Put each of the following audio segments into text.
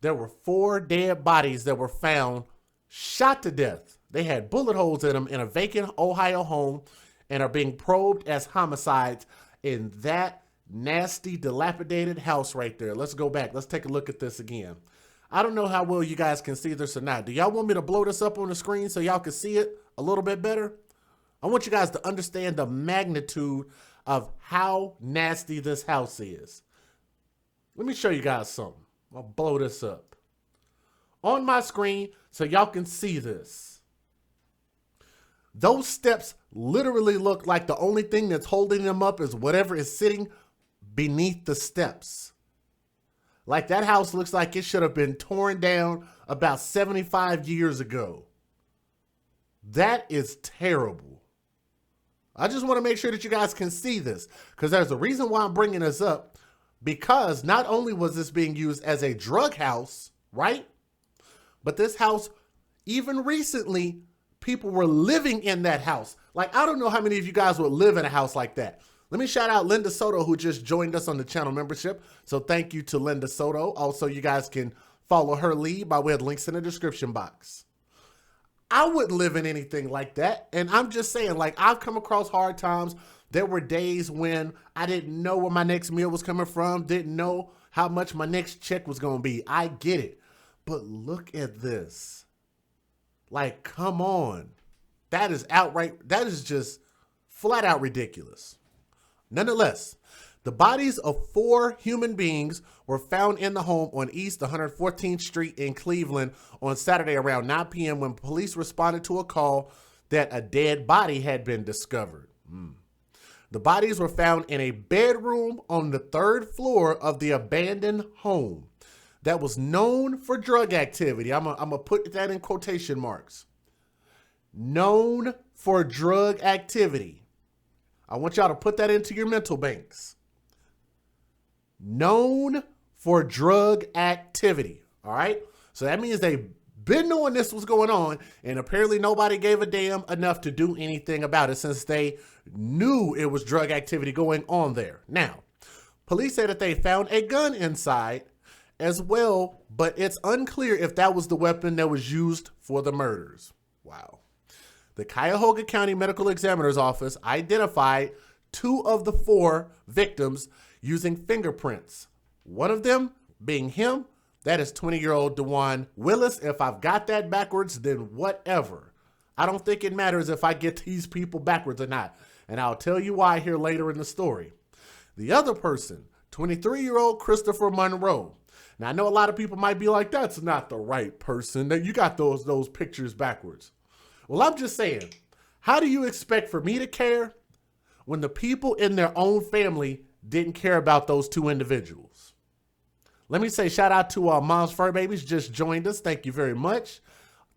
there were 4 dead bodies that were found shot to death. They had bullet holes in them in a vacant Ohio home and are being probed as homicides in that nasty, dilapidated house right there. Let's go back. Let's take a look at this again. I don't know how well you guys can see this or not. Do y'all want me to blow this up on the screen so y'all can see it a little bit better? I want you guys to understand the magnitude of how nasty this house is. Let me show you guys something. I'll blow this up on my screen so y'all can see this. Those steps literally look like the only thing that's holding them up is whatever is sitting beneath the steps. Like that house looks like it should have been torn down about 75 years ago. That is terrible. I just want to make sure that you guys can see this because there's a reason why I'm bringing this up, because not only was this being used as a drug house, right? But this house, even recently, people were living in that house. Like, I don't know how many of you guys would live in a house like that. Let me shout out Linda Soto, who just joined us on the channel membership. So thank you to Linda Soto. Also, you guys can follow her lead by way of links in the description box. I wouldn't live in anything like that. And I'm just saying, like, I've come across hard times. There were days when I didn't know where my next meal was coming from, didn't know how much my next check was going to be. I get it. But look at this. Like, come on. That is outright, that is just flat out ridiculous. Nonetheless, the bodies of 4 human beings were found in the home on East 114th Street in Cleveland on Saturday around 9 p.m. when police responded to a call that a dead body had been discovered. The bodies were found in a bedroom on the 3rd floor of the abandoned home that was known for drug activity. I'm gonna put that in quotation marks. Known for drug activity. I want y'all to put that into your mental banks. Known for drug activity. All right. So that means they've been knowing this was going on, and apparently nobody gave a damn enough to do anything about it since they knew it was drug activity going on there. Now, police said that they found a gun inside as well, but it's unclear if that was the weapon that was used for the murders. Wow. The Cuyahoga County Medical Examiner's Office identified 2 of the 4 victims using fingerprints. One of them being him, that is 20-year-old DeJuan Willis. If I've got that backwards, then whatever. I don't think it matters if I get these people backwards or not. And I'll tell you why here later in the story. The other person, 23-year-old Christopher Monroe. Now, I know a lot of people might be like, that's not the right person. You got those pictures backwards. Well, I'm just saying, how do you expect for me to care when the people in their own family didn't care about those 2 individuals? Let me say shout out to Mom's Fur Babies, just joined us. Thank you very much.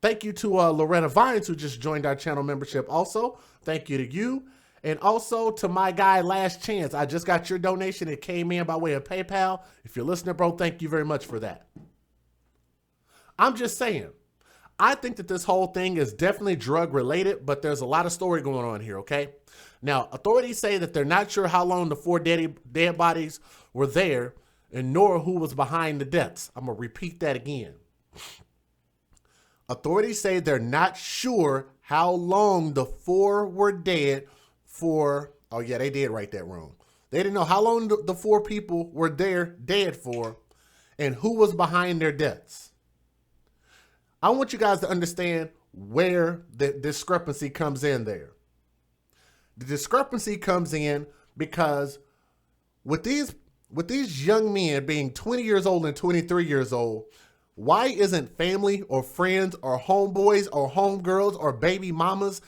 Thank you to Loretta Vines, who just joined our channel membership also. Thank you to you. And also to my guy, Last Chance. I just got your donation. It came in by way of PayPal. If you're listening, bro, thank you very much for that. I'm just saying, I think that this whole thing is definitely drug related, but there's a lot of story going on here, okay? Now, authorities say that they're not sure how long the 4 dead bodies were there and nor who was behind the deaths. I'm going to repeat that again. Authorities say they're not sure how long the 4 were dead for. Oh, yeah, they did write that wrong. They didn't know how long the 4 people were there dead for and who was behind their deaths. I want you guys to understand where the discrepancy comes in there. The discrepancy comes in because with these young men being 20 years old and 23 years old, why isn't family or friends or homeboys or homegirls or baby mamas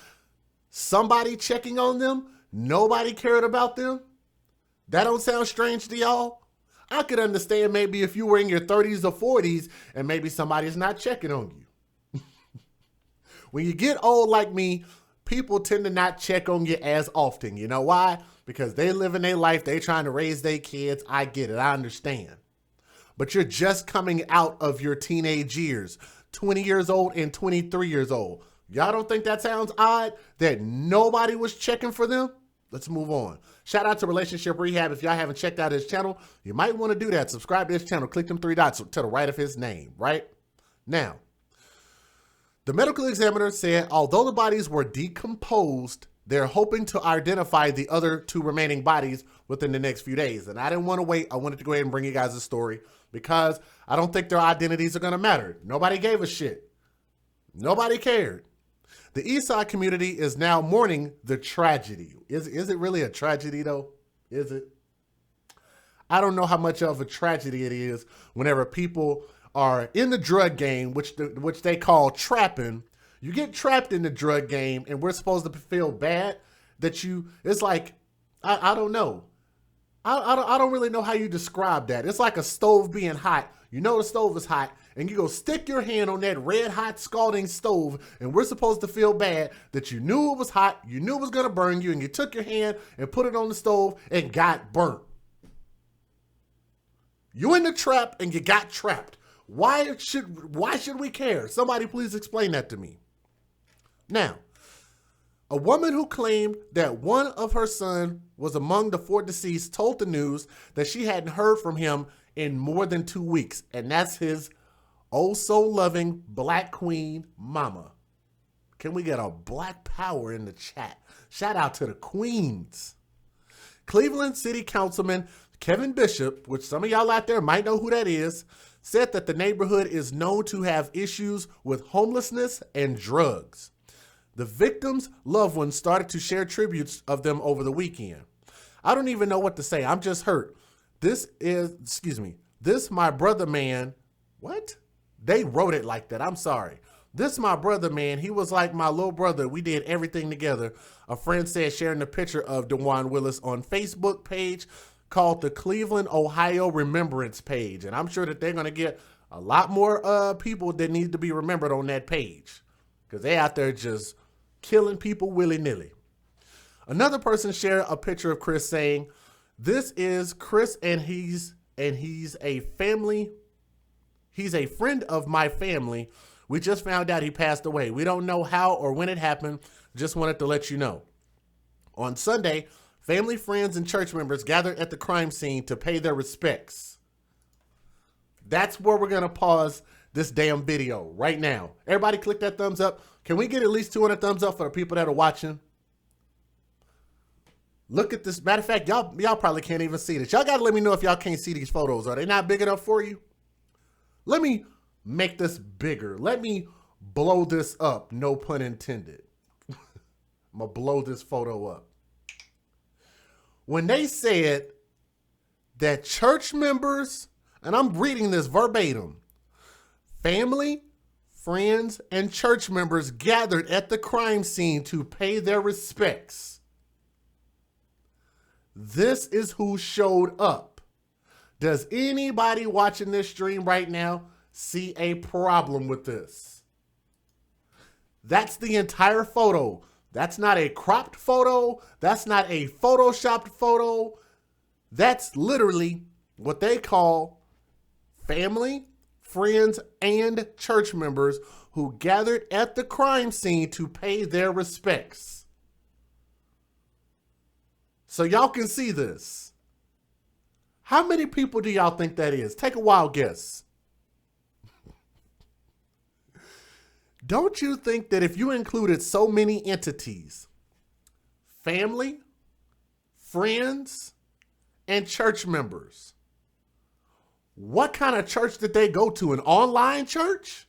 somebody checking on them? Nobody cared about them? That don't sound strange to y'all? I could understand maybe if you were in your 30s or 40s and maybe somebody's not checking on you. When you get old like me, people tend to not check on you as often. You know why? Because they living their life. They trying to raise their kids. I get it. I understand. But you're just coming out of your teenage years, 20 years old and 23 years old. Y'all don't think that sounds odd that nobody was checking for them? Let's move on. Shout out to Relationship Rehab. If y'all haven't checked out his channel, you might want to do that. Subscribe to his channel. Click them 3 dots to the right of his name, right? Now, the medical examiner said although the bodies were decomposed, they're hoping to identify the other 2 remaining bodies within the next few days. And I didn't want to wait. I wanted to go ahead and bring you guys a story because I don't think their identities are going to matter. Nobody gave a shit. Nobody cared. The Eastside community is now mourning the tragedy. Is it really a tragedy though? Is it? I don't know how much of a tragedy it is whenever people are in the drug game, which they call trapping. You get trapped in the drug game and we're supposed to feel bad that it's like, I don't know. I don't really know how you describe that. It's like a stove being hot. You know the stove is hot and you go stick your hand on that red hot scalding stove and we're supposed to feel bad that you knew it was hot, you knew it was going to burn you, and you took your hand and put it on the stove and got burnt. You in the trap and you got trapped. Why should we care? Somebody please explain that to me. Now, a woman who claimed that one of her sons was among the 4 deceased told the news that she hadn't heard from him in more than 2 weeks. And that's his oh so loving black queen mama. Can we get a black power in the chat? Shout out to the queens. Cleveland City Councilman Kevin Bishop, which some of y'all out there might know who that is, said that the neighborhood is known to have issues with homelessness and drugs. The victims' loved ones started to share tributes of them over the weekend. I don't even know what to say. I'm just hurt. This my brother man. What? They wrote it like that. I'm sorry. This my brother man. He was like my little brother. We did everything together. A friend said, sharing a picture of DeJuan Willis on Facebook page called the Cleveland, Ohio Remembrance page. And I'm sure that they're going to get a lot more people that need to be remembered on that page because they out there just killing people willy-nilly. Another person shared a picture of Chris saying, this is Chris and he's a family. He's a friend of my family. We just found out he passed away. We don't know how or when it happened. Just wanted to let you know. On Sunday, family, friends, and church members gathered at the crime scene to pay their respects. That's where we're going to pause this damn video right now. Everybody click that thumbs up. Can we get at least 200 thumbs up for the people that are watching? Look at this. Matter of fact, y'all probably can't even see this. Y'all got to let me know if y'all can't see these photos. Are they not big enough for you? Let me make this bigger. Let me blow this up. No pun intended. I'm going to blow this photo up. When they said that church members, and I'm reading this verbatim, family, friends, and church members gathered at the crime scene to pay their respects. This is who showed up. Does anybody watching this stream right now see a problem with this? That's the entire photo. That's not a cropped photo. That's not a photoshopped photo. That's literally what they call family, friends, and church members who gathered at the crime scene to pay their respects. So y'all can see this. How many people do y'all think that is? Take a wild guess. Don't you think that if you included so many entities, family, friends, and church members, what kind of church did they go to? An online church?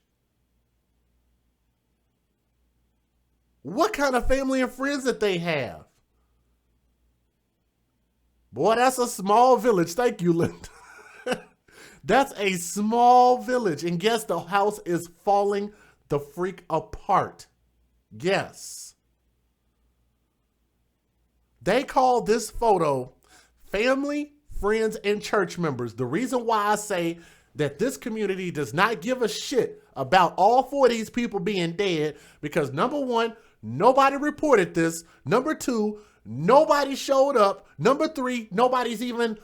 What kind of family and friends did they have? Boy, that's a small village. Thank you, Linda. That's a small village. And guess the house is falling the freak apart. Yes. They call this photo family, friends, and church members. The reason why I say that this community does not give a shit about all 4 of these people being dead, because number one, nobody reported this. Number two, nobody showed up. Number three, nobody's even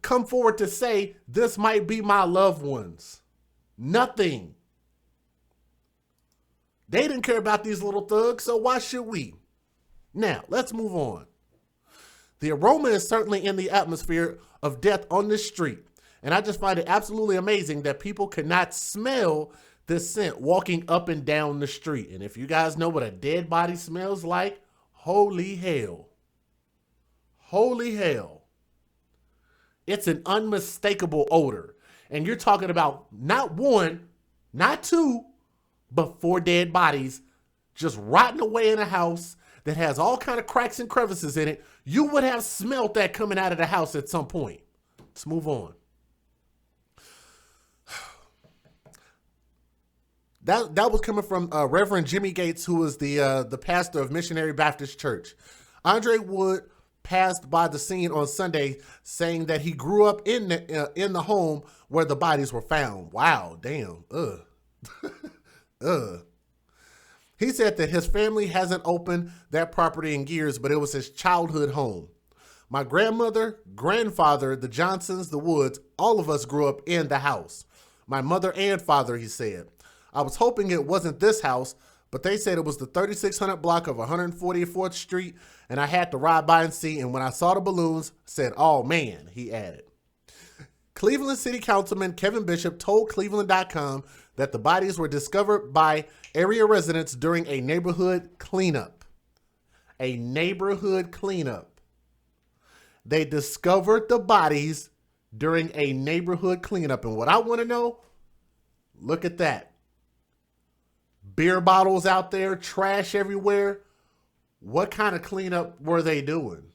come forward to say this might be my loved ones. Nothing. They didn't care about these little thugs, so why should we? Now, let's move on. The aroma is certainly in the atmosphere of death on this street. And I just find it absolutely amazing that people cannot smell this scent walking up and down the street. And if you guys know what a dead body smells like, holy hell. Holy hell. It's an unmistakable odor. And you're talking about not one, not two, but 4 dead bodies just rotting away in a house that has all kind of cracks and crevices in it. You would have smelt that coming out of the house at some point. Let's move on. That was coming from Reverend Jimmy Gates, who was the pastor of Missionary Baptist Church. Andre Wood passed by the scene on Sunday, saying that he grew up in the home where the bodies were found. Wow, damn, He said that his family hasn't opened that property in years, but it was his childhood home. My grandmother, grandfather, the Johnsons, the Woods, all of us grew up in the house. My mother and father, he said. I was hoping it wasn't this house, but they said it was the 3600 block of 144th Street, and I had to ride by and see, and when I saw the balloons, said, oh man, he added. Cleveland City Councilman Kevin Bishop told Cleveland.com that the bodies were discovered by area residents during a neighborhood cleanup. A neighborhood cleanup. They discovered the bodies during a neighborhood cleanup. And what I want to know, look at that. Beer bottles out there, trash everywhere. What kind of cleanup were they doing?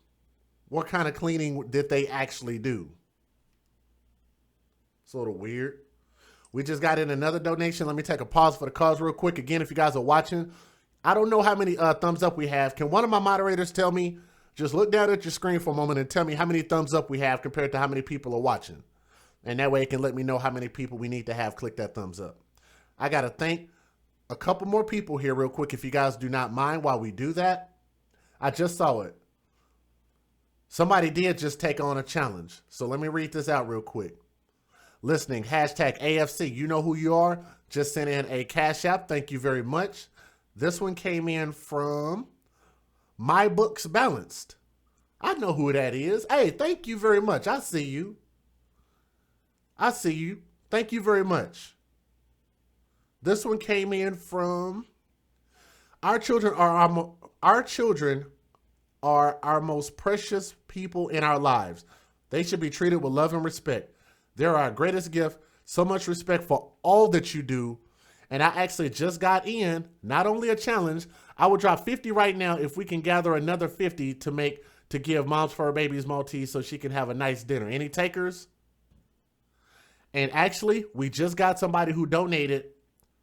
What kind of cleaning did they actually do? Sort of weird. We just got in another donation. Let me take a pause for the cause real quick. Again, if you guys are watching, I don't know how many thumbs up we have. Can one of my moderators tell me, just look down at your screen for a moment and tell me how many thumbs up we have compared to how many people are watching. And that way it can let me know how many people we need to have click that thumbs up. I got to thank a couple more people here real quick, if you guys do not mind while we do that. I just saw it. Somebody did just take on a challenge. So let me read this out real quick. Listening, hashtag AFC. You know who you are. Just sent in a Cash App. Thank you very much. This one came in from My Books Balanced. I know who that is. Hey, thank you very much. I see you. I see you. Thank you very much. This one came in from our children are our most precious people in our lives. They should be treated with love and respect. They're our greatest gift. So much respect for all that you do. And I actually just got in, not only a challenge, I will drop 50 right now if we can gather another 50 to give Moms for Her Babies Maltese so she can have a nice dinner. Any takers? And actually, we just got somebody who donated.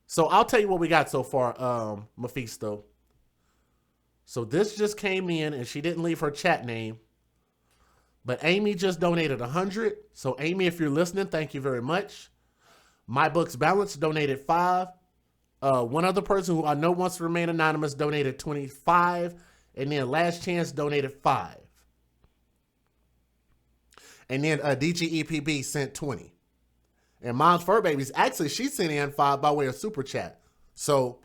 So I'll tell you what we got so far, Mephisto. So this just came in and she didn't leave her chat name. But Amy just donated 100. So Amy, if you're listening, thank you very much. My Books Balance donated 5. One other person who I know wants to remain anonymous donated 25. And then Last Chance donated 5. And then DGEPB sent 20. And Mom's Fur Babies, actually, she sent in 5 by way of super chat. So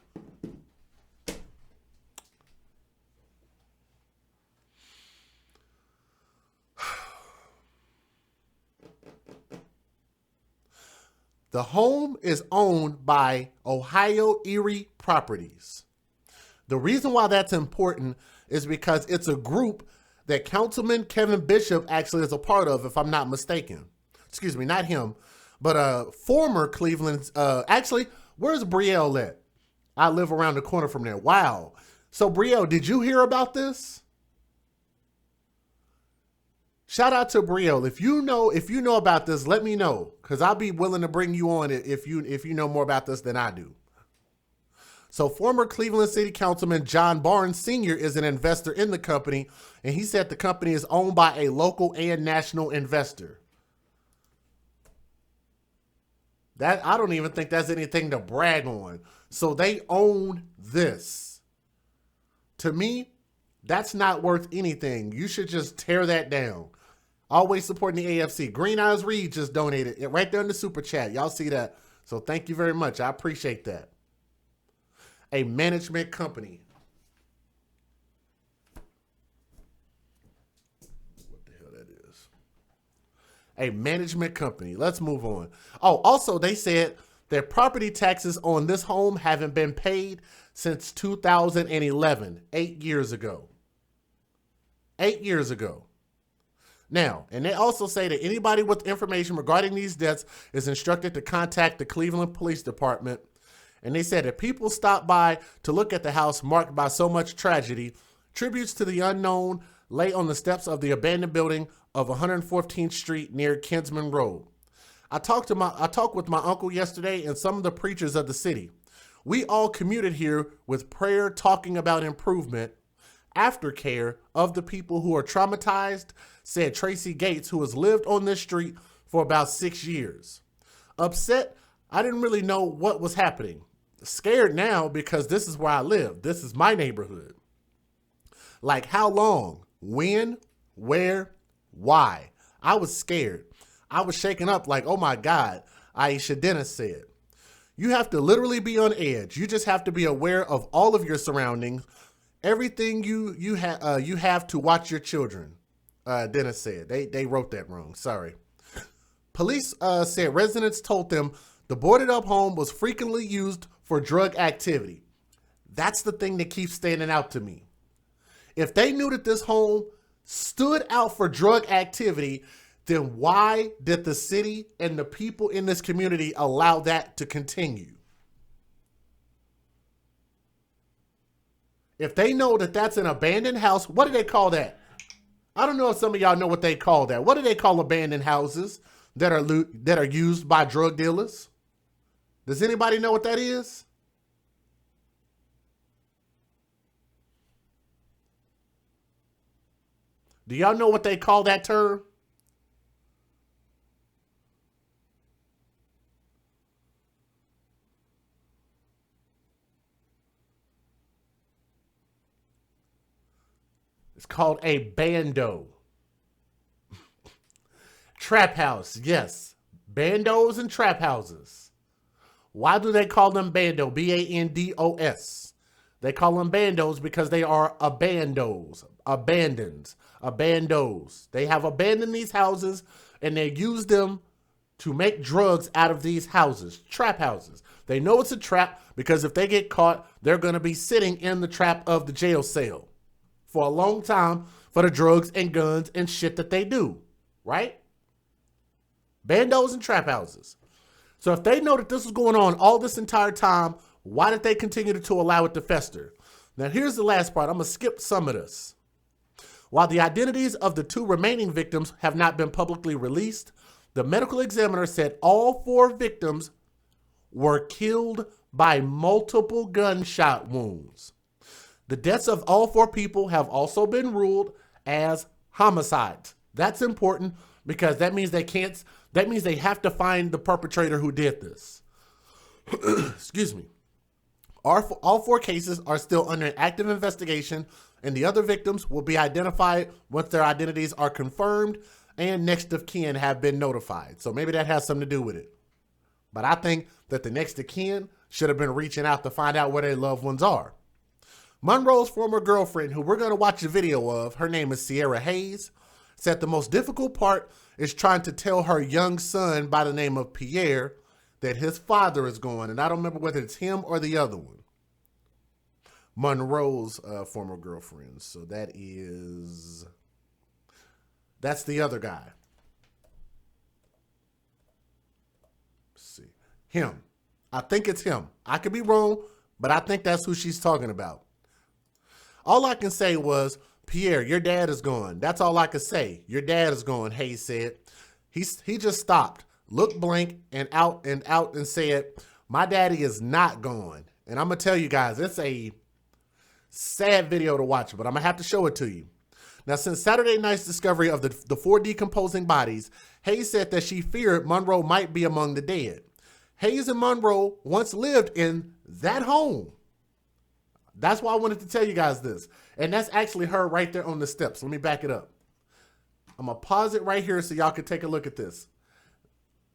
the home is owned by Ohio Erie Properties. The reason why that's important is because it's a group that Councilman Kevin Bishop actually is a part of, if I'm not mistaken. Excuse me, not him, but former Cleveland. Actually, where's Brielle at? I live around the corner from there. Wow. So Brielle, did you hear about this? Shout out to Brielle. If you know about this, let me know, because I'll be willing to bring you on if you know more about this than I do. So former Cleveland City Councilman John Barnes Sr. is an investor in the company, and he said the company is owned by a local and national investor. That I don't even think that's anything to brag on. So they own this. To me, that's not worth anything. You should just tear that down. Always supporting the AFC. Green Eyes Reed just donated it right there in the super chat. Y'all see that? So thank you very much. I appreciate that. A management company. A management company. Let's move on. Oh, also, they said that property taxes on this home haven't been paid since 2011, 8 years ago. 8 years ago. Now, and they also say that anybody with information regarding these deaths is instructed to contact the Cleveland Police Department. And they said that people stopped by to look at the house marked by so much tragedy. Tributes to the unknown lay on the steps of the abandoned building of 114th Street near Kinsman Road. I talked with my uncle yesterday and some of the preachers of the city. We all commuted here with prayer, talking about improvement, aftercare of the people who are traumatized, said Tracy Gates, who has lived on this street for about 6 years. Upset, I didn't really know what was happening. Scared now because this is where I live. This is my neighborhood. Like how long, when, where, why? I was scared. I was shaken up like, oh my God, Aisha Dennis said. You have to literally be on edge. You just have to be aware of all of your surroundings, everything you have to watch your children, Dennis said. They wrote that wrong, sorry. Police said residents told them the boarded up home was frequently used for drug activity. That's the thing that keeps standing out to me. If they knew that this home stood out for drug activity, then why did the city and the people in this community allow that to continue? If they know that that's an abandoned house, what do they call that? I don't know if some of y'all know what they call that. What do they call abandoned houses that are used by drug dealers? Does anybody know what that is? Do y'all know what they call that term? It's called a bando. Trap house, yes. Bandos and trap houses. Why do they call them bando? B-A-N-D-O-S. They call them bandos because they are abandos, abandos. They have abandoned these houses and they use them to make drugs out of these houses, trap houses. They know it's a trap because if they get caught, they're going to be sitting in the trap of the jail cell for a long time for the drugs and guns and shit that they do, right? Bandos and trap houses. So if they know that this is going on all this entire time, why did they continue to allow it to fester? Now here's the last part. I'm going to skip some of this. While the identities of the 2 remaining victims have not been publicly released, the medical examiner said all 4 victims were killed by multiple gunshot wounds. The deaths of all 4 people have also been ruled as homicides. That's important because that means they have to find the perpetrator who did this. Excuse me. All 4 cases are still under an active investigation, and the other victims will be identified once their identities are confirmed and next of kin have been notified. So maybe that has something to do with it. But I think that the next of kin should have been reaching out to find out where their loved ones are. Monroe's former girlfriend, who we're going to watch a video of, her name is Sierra Hayes, said the most difficult part is trying to tell her young son by the name of Pierre that his father is gone. And I don't remember whether it's him or the other one. Monroe's former girlfriend. So that's the other guy. Let's see. Him. I think it's him. I could be wrong, but I think that's who she's talking about. All I can say was, Pierre, your dad is gone. That's all I could say. Your dad is gone, Hayes said. He just stopped, looked blank and out and said, my daddy is not gone. And I'm going to tell you guys, it's a sad video to watch, but I'm going to have to show it to you. Now, since Saturday night's discovery of the 4 decomposing bodies, Hayes said that she feared Monroe might be among the dead. Hayes and Monroe once lived in that home. That's why I wanted to tell you guys this. And that's actually her right there on the steps. Let me back it up. I'm going to pause it right here so y'all can take a look at this.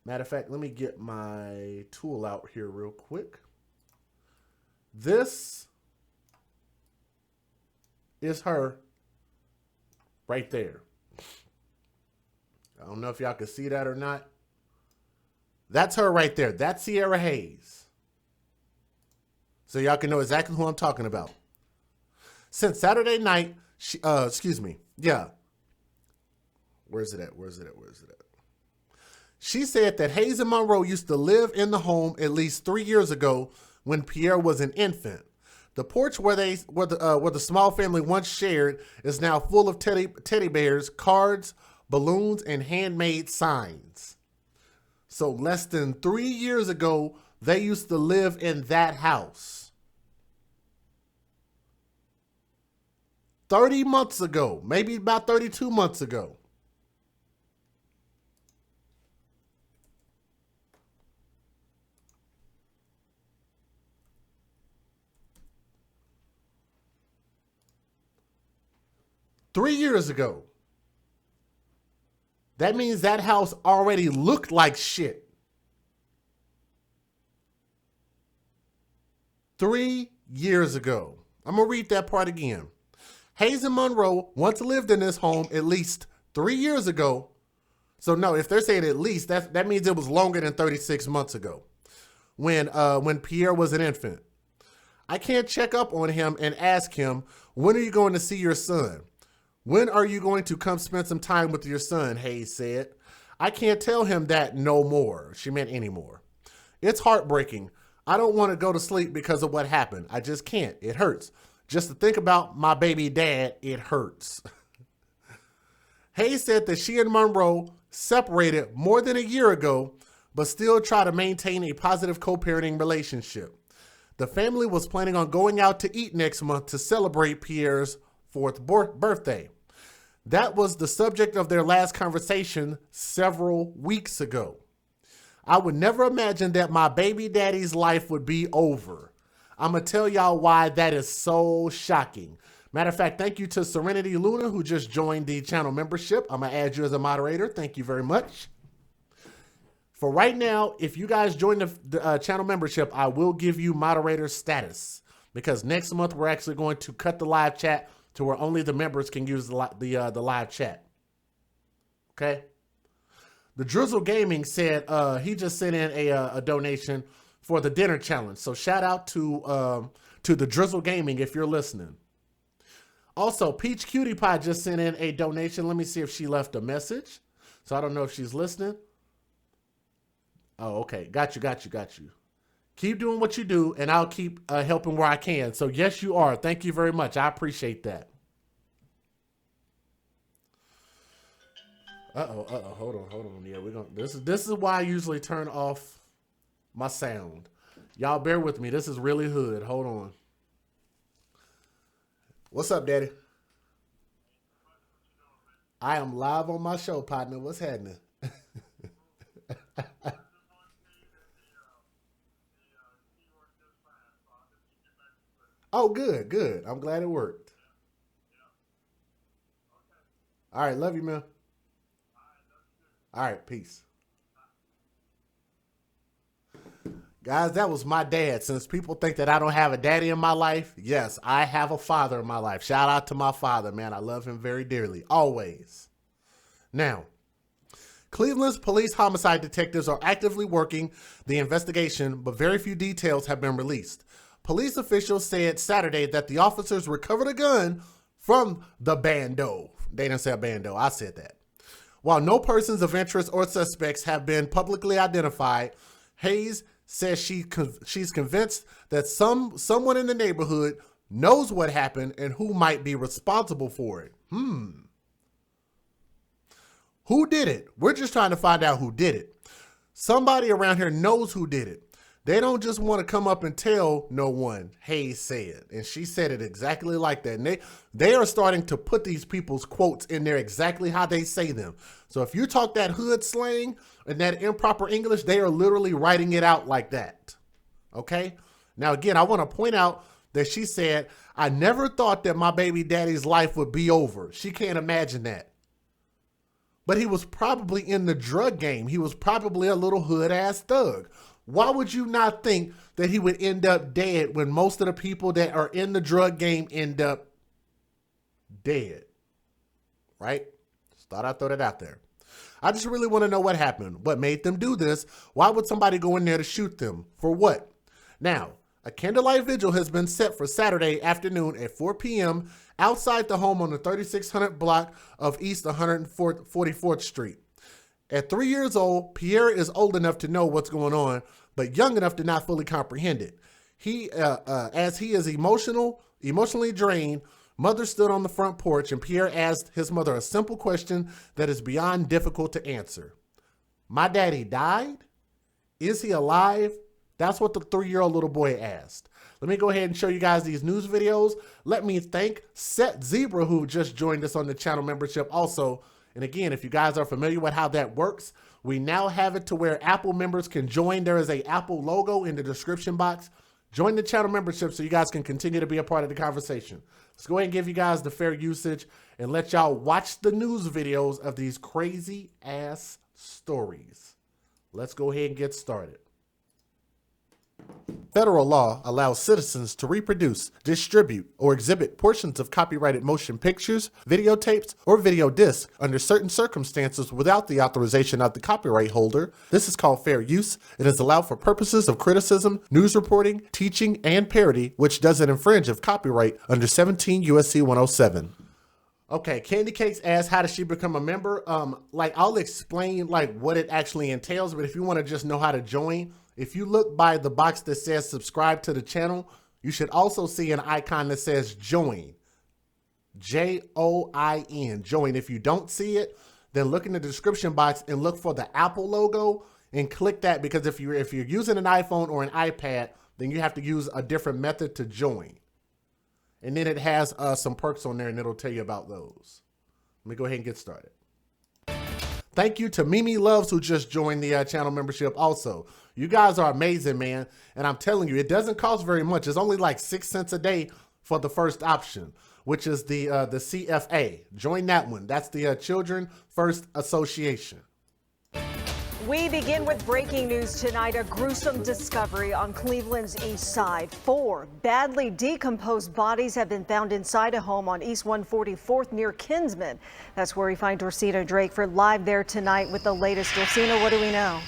Matter of fact, let me get my tool out here real quick. This is her right there. I don't know if y'all can see that or not. That's her right there. That's Sierra Hayes. So y'all can know exactly who I'm talking about. Since Saturday night, excuse me. Yeah. Where's it at? She said that Hayes and Monroe used to live in the home at least 3 years ago when Pierre was an infant. The porch where the small family once shared is now full of teddy bears, cards, balloons, and handmade signs. So less than 3 years ago, they used to live in that house. 30 months ago, maybe about 32 months ago. Three years ago. That means that house already looked like shit. 3 years ago. I'm going to read that part again. Hayes and Monroe once lived in this home at least 3 years ago. So no, if they're saying at least, that means it was longer than 36 months ago when Pierre was an infant. I can't check up on him and ask him, when are you going to see your son? When are you going to come spend some time with your son? Hayes said. I can't tell him that no more. She meant anymore. It's heartbreaking. I don't want to go to sleep because of what happened. I just can't. It hurts. Just to think about my baby dad, it hurts. Hayes said that she and Monroe separated more than a year ago, but still try to maintain a positive co-parenting relationship. The family was planning on going out to eat next month to celebrate Pierre's 4th birthday. That was the subject of their last conversation several weeks ago. I would never imagine that my baby daddy's life would be over. I'm going to tell y'all why that is so shocking. Matter of fact, thank you to Serenity Luna who just joined the channel membership. I'm going to add you as a moderator. Thank you very much. For right now, if you guys join the channel membership, I will give you moderator status because next month we're actually going to cut the live chat to where only the members can use the live chat. Okay? The Drizzle Gaming said he just sent in a donation for the dinner challenge. So shout out to the Drizzle Gaming if you're listening. Also, Peach Cutie Pie just sent in a donation. Let me see if she left a message. So I don't know if she's listening. Oh, okay. Got you. Keep doing what you do, and I'll keep helping where I can. So yes, you are. Thank you very much. I appreciate that. Hold on. Yeah, this is why I usually turn off my sound. Y'all bear with me. This is really hood. Hold on. What's up, Daddy? I am live on my show, partner. What's happening? Oh, good. I'm glad it worked. All right, love you, man. All right, peace. Guys, that was my dad. Since people think that I don't have a daddy in my life, yes, I have a father in my life. Shout out to my father, man. I love him very dearly, always. Now, Cleveland's police homicide detectives are actively working the investigation, but very few details have been released. Police officials said Saturday that the officers recovered a gun from the bando. They didn't say a bando. I said that. While no persons of interest or suspects have been publicly identified, Hayes says she's convinced that someone in the neighborhood knows what happened and who might be responsible for it. Who did it? We're just trying to find out who did it. Somebody around here knows who did it. They don't just want to come up and tell no one, Hayes said. And she said it exactly like that. And they are starting to put these people's quotes in there exactly how they say them. So if you talk that hood slang and that improper English, they are literally writing it out like that. Okay? Now, again, I want to point out that she said, I never thought that my baby daddy's life would be over. She can't imagine that. But he was probably in the drug game. He was probably a little hood-ass thug. Why would you not think that he would end up dead when most of the people that are in the drug game end up dead? Right? Just thought I'd throw that out there. I just really want to know what happened. What made them do this? Why would somebody go in there to shoot them? For what? Now, a candlelight vigil has been set for Saturday afternoon at 4 p.m. outside the home on the 3600 block of East 144th Street. At 3 years old, Pierre is old enough to know what's going on, but young enough to not fully comprehend it. As he is emotionally drained, mother stood on the front porch and Pierre asked his mother a simple question that is beyond difficult to answer. My daddy died? Is he alive? That's what the 3-year-old little boy asked. Let me go ahead and show you guys these news videos. Let me thank Set Zebra, who just joined us on the channel membership also. And again, if you guys are familiar with how that works, we now have it to where Apple members can join. There is a Apple logo in the description box. Join the channel membership so you guys can continue to be a part of the conversation. Let's go ahead and give you guys the fair usage and let y'all watch the news videos of these crazy ass stories. Let's go ahead and get started. Federal law allows citizens to reproduce, distribute, or exhibit portions of copyrighted motion pictures, videotapes, or video discs under certain circumstances without the authorization of the copyright holder. This is called fair use. It is allowed for purposes of criticism, news reporting, teaching, and parody, which doesn't infringe of copyright under 17 U.S.C. 107. Okay, Candy Cakes asks, how does she become a member? I'll explain what it actually entails, but if you want to just know how to join, if you look by the box that says subscribe to the channel, you should also see an icon that says join. Join, join. If you don't see it, then look in the description box and look for the Apple logo and click that, because if you're using an iPhone or an iPad, then you have to use a different method to join. And then it has some perks on there and it'll tell you about those. Let me go ahead and get started. Thank you to Mimi Loves, who just joined the channel membership also. You guys are amazing, man. And I'm telling you, it doesn't cost very much. It's only like 6 cents a day for the first option, which is the CFA. Join that one. That's the Children First Association. We begin with breaking news tonight. A gruesome discovery on Cleveland's east side. 4 badly decomposed bodies have been found inside a home on East 144th near Kinsman. That's where we find Dorsina Drakeford live there tonight with the latest. Dorsina, what do we know?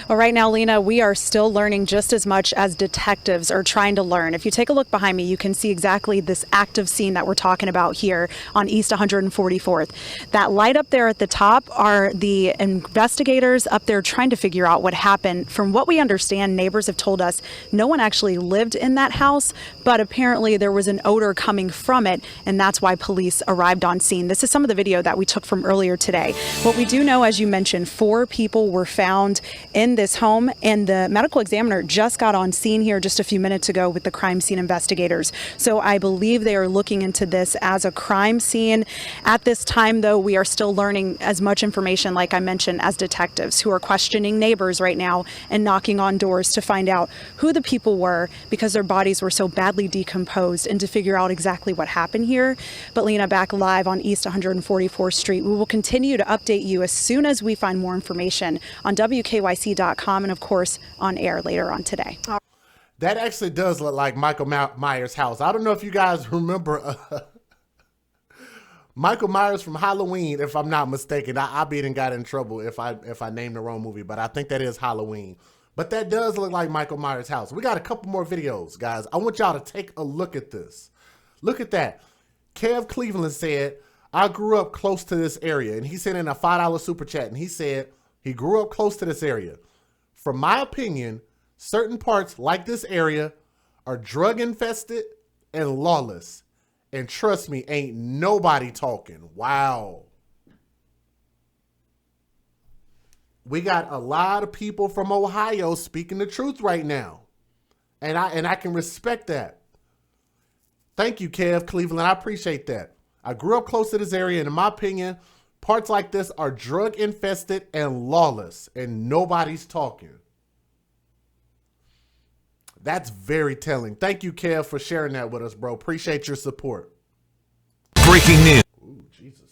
Well, right now, Lena, we are still learning just as much as detectives are trying to learn. If you take a look behind me, you can see exactly this active scene that we're talking about here on East 144th. That light up there at the top are the investigators up there trying to figure out what happened. From what we understand, neighbors have told us no one actually lived in that house, but apparently there was an odor coming from it, and that's why police arrived on scene. This is some of the video that we took from earlier today. What we do know, as you mentioned, 4 people were found in this home, and the medical examiner just got on scene here just a few minutes ago with the crime scene investigators. So I believe they are looking into this as a crime scene. At this time, though, we are still learning as much information, like I mentioned, as detectives who are questioning neighbors right now and knocking on doors to find out who the people were, because their bodies were so badly decomposed, and to figure out exactly what happened here. But Lena, back live on East 144th Street. We will continue to update you as soon as we find more information on WKYC.com and, of course, on air later on today. That actually does look like Michael Myers' house. I don't know if you guys remember Michael Myers from Halloween, if I'm not mistaken. I beat and got in trouble if I named the wrong movie, but I think that is Halloween. But that does look like Michael Myers' house. We got a couple more videos, guys. I want y'all to take a look at this. Look at that. Kev Cleveland said, I grew up close to this area. And he sent in a $5 super chat, and he said he grew up close to this area. From my opinion, certain parts like this area are drug infested and lawless. And trust me, ain't nobody talking. Wow. We got a lot of people from Ohio speaking the truth right now. And I can respect that. Thank you, Kev Cleveland. I appreciate that. I grew up close to this area, and in my opinion, parts like this are drug infested and lawless, and nobody's talking. That's very telling. Thank you, Kev, for sharing that with us, bro. Appreciate your support. Breaking news. Ooh, Jesus.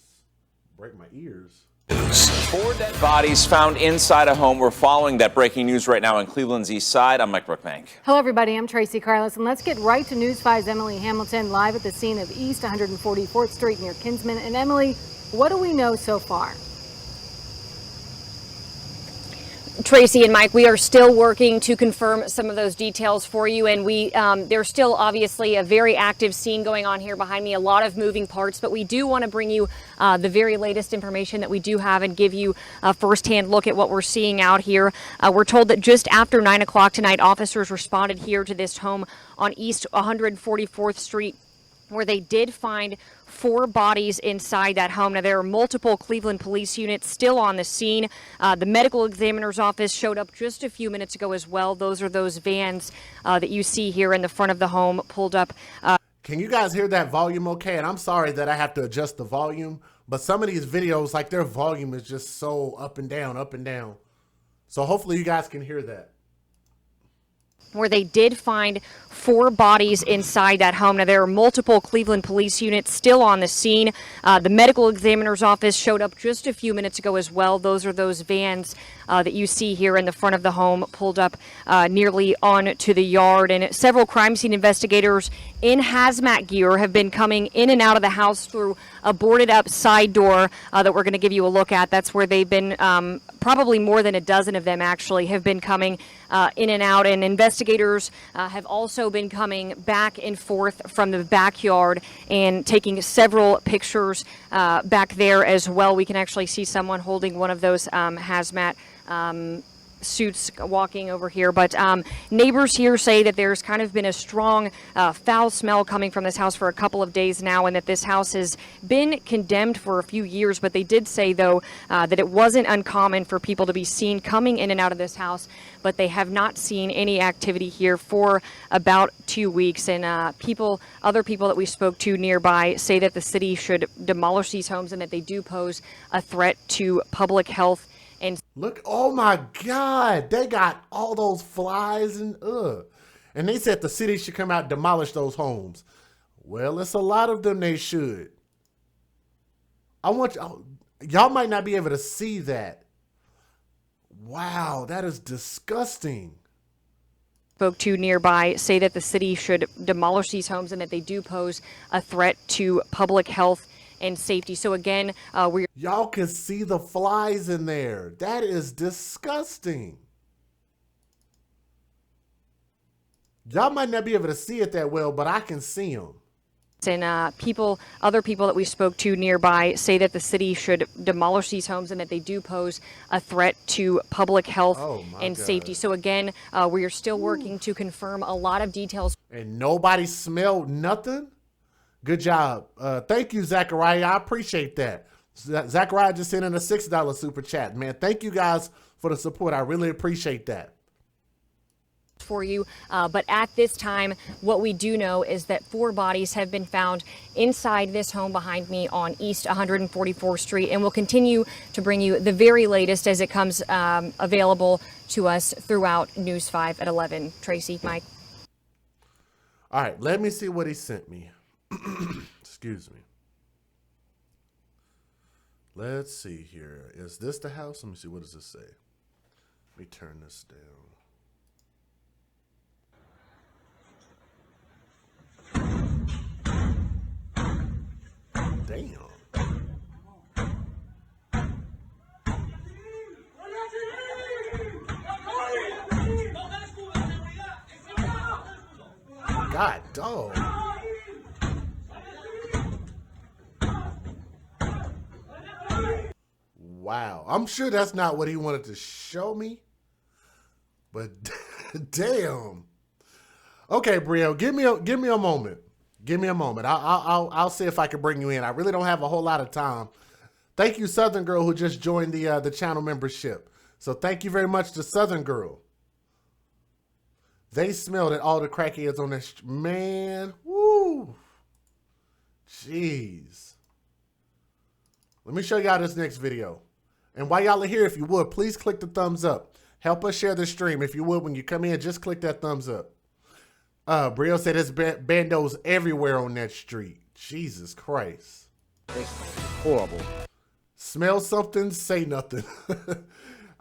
Break my ears. 4 dead bodies found inside a home. We're following that breaking news right now on Cleveland's east side. I'm Mike Brookbank. Hello, everybody. I'm Tracy Carlos, and let's get right to News 5's Emily Hamilton live at the scene of East 144th Street near Kinsman. And Emily, What do we know so far? Tracy and Mike, we are still working to confirm some of those details for you, and there's still obviously a very active scene going on here behind me, a lot of moving parts, but we do want to bring you the very latest information that we do have and give you a firsthand look at what we're seeing out here. We're told that just after 9 o'clock tonight, officers responded here to this home on East 144th Street, where they did find 4 bodies inside that home. Now, there are multiple Cleveland police units still on the scene. The medical examiner's office showed up just a few minutes ago as well. Those are those vans that you see here in the front of the home pulled up. Can you guys hear that volume okay? And I'm sorry that I have to adjust the volume, but some of these videos, like their volume is just so up and down, up and down. So hopefully you guys can hear that. Where they did find 4 bodies inside that home. Now, there are multiple Cleveland police units still on the scene. The medical examiner's office showed up just a few minutes ago as well. Those are those vans that you see here in the front of the home pulled up nearly onto the yard. And several crime scene investigators in hazmat gear have been coming in and out of the house through a boarded up side door that we're going to give you a look at. That's where they've been, probably more than a dozen of them actually have been coming in and out. And investigators have also been coming back and forth from the backyard and taking several pictures back there as well. We can actually see someone holding one of those hazmat suits walking over here, but neighbors here say that there's kind of been a strong foul smell coming from this house for a couple of days now, and that this house has been condemned for a few years. But they did say, though, that it wasn't uncommon for people to be seen coming in and out of this house, but they have not seen any activity here for about 2 weeks. And other people that we spoke to nearby say that the city should demolish these homes and that they do pose a threat to public health. And look, oh my God, they got all those flies and and they said the city should come out and demolish those homes. Well, it's a lot of them they should. I want y'all might not be able to see that. Wow, that is disgusting. Spoke to nearby say that the city should demolish these homes and that they do pose a threat to public health and safety. So again, y'all can see the flies in there. That is disgusting. Y'all might not be able to see it that well, but I can see them. And other people that we spoke to nearby say that the city should demolish these homes and that they do pose a threat to public health and safety. So again, we are still working to confirm a lot of details. And nobody smelled nothing? Good job. Thank you, Zachariah. I appreciate that. Zachariah just sent in a $6 super chat. Man, thank you guys for the support. I really appreciate that. For you, but at this time, what we do know is that 4 bodies have been found inside this home behind me on East 144th Street, and we'll continue to bring you the very latest as it comes available to us throughout News 5 at 11. Tracy, Mike. All right, let me see what he sent me. Excuse me. Let's see here. Is this the house? Let me see. What does this say? Let me turn this down. Damn. God, dog. Wow. I'm sure that's not what he wanted to show me, but damn. Okay, Brio, give me a moment. Give me a moment. I'll see if I can bring you in. I really don't have a whole lot of time. Thank you, Southern Girl, who just joined the channel membership. So thank you very much to Southern Girl. They smelled it, all the crackheads on this. Man, woo. Jeez. Let me show y'all this next video. And while y'all are here, if you would, please click the thumbs up. Help us share the stream. If you would, when you come in, just click that thumbs up. Brio said there's bandos everywhere on that street. Jesus Christ. It's horrible. Smell something, say nothing.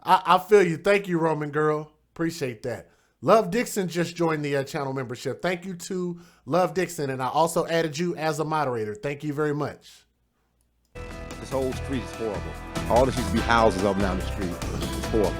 I feel you. Thank you, Roman girl. Appreciate that. Love Dixon just joined the channel membership. Thank you to Love Dixon. And I also added you as a moderator. Thank you very much. This whole street is horrible. All this used to be houses up and down the street. It's horrible.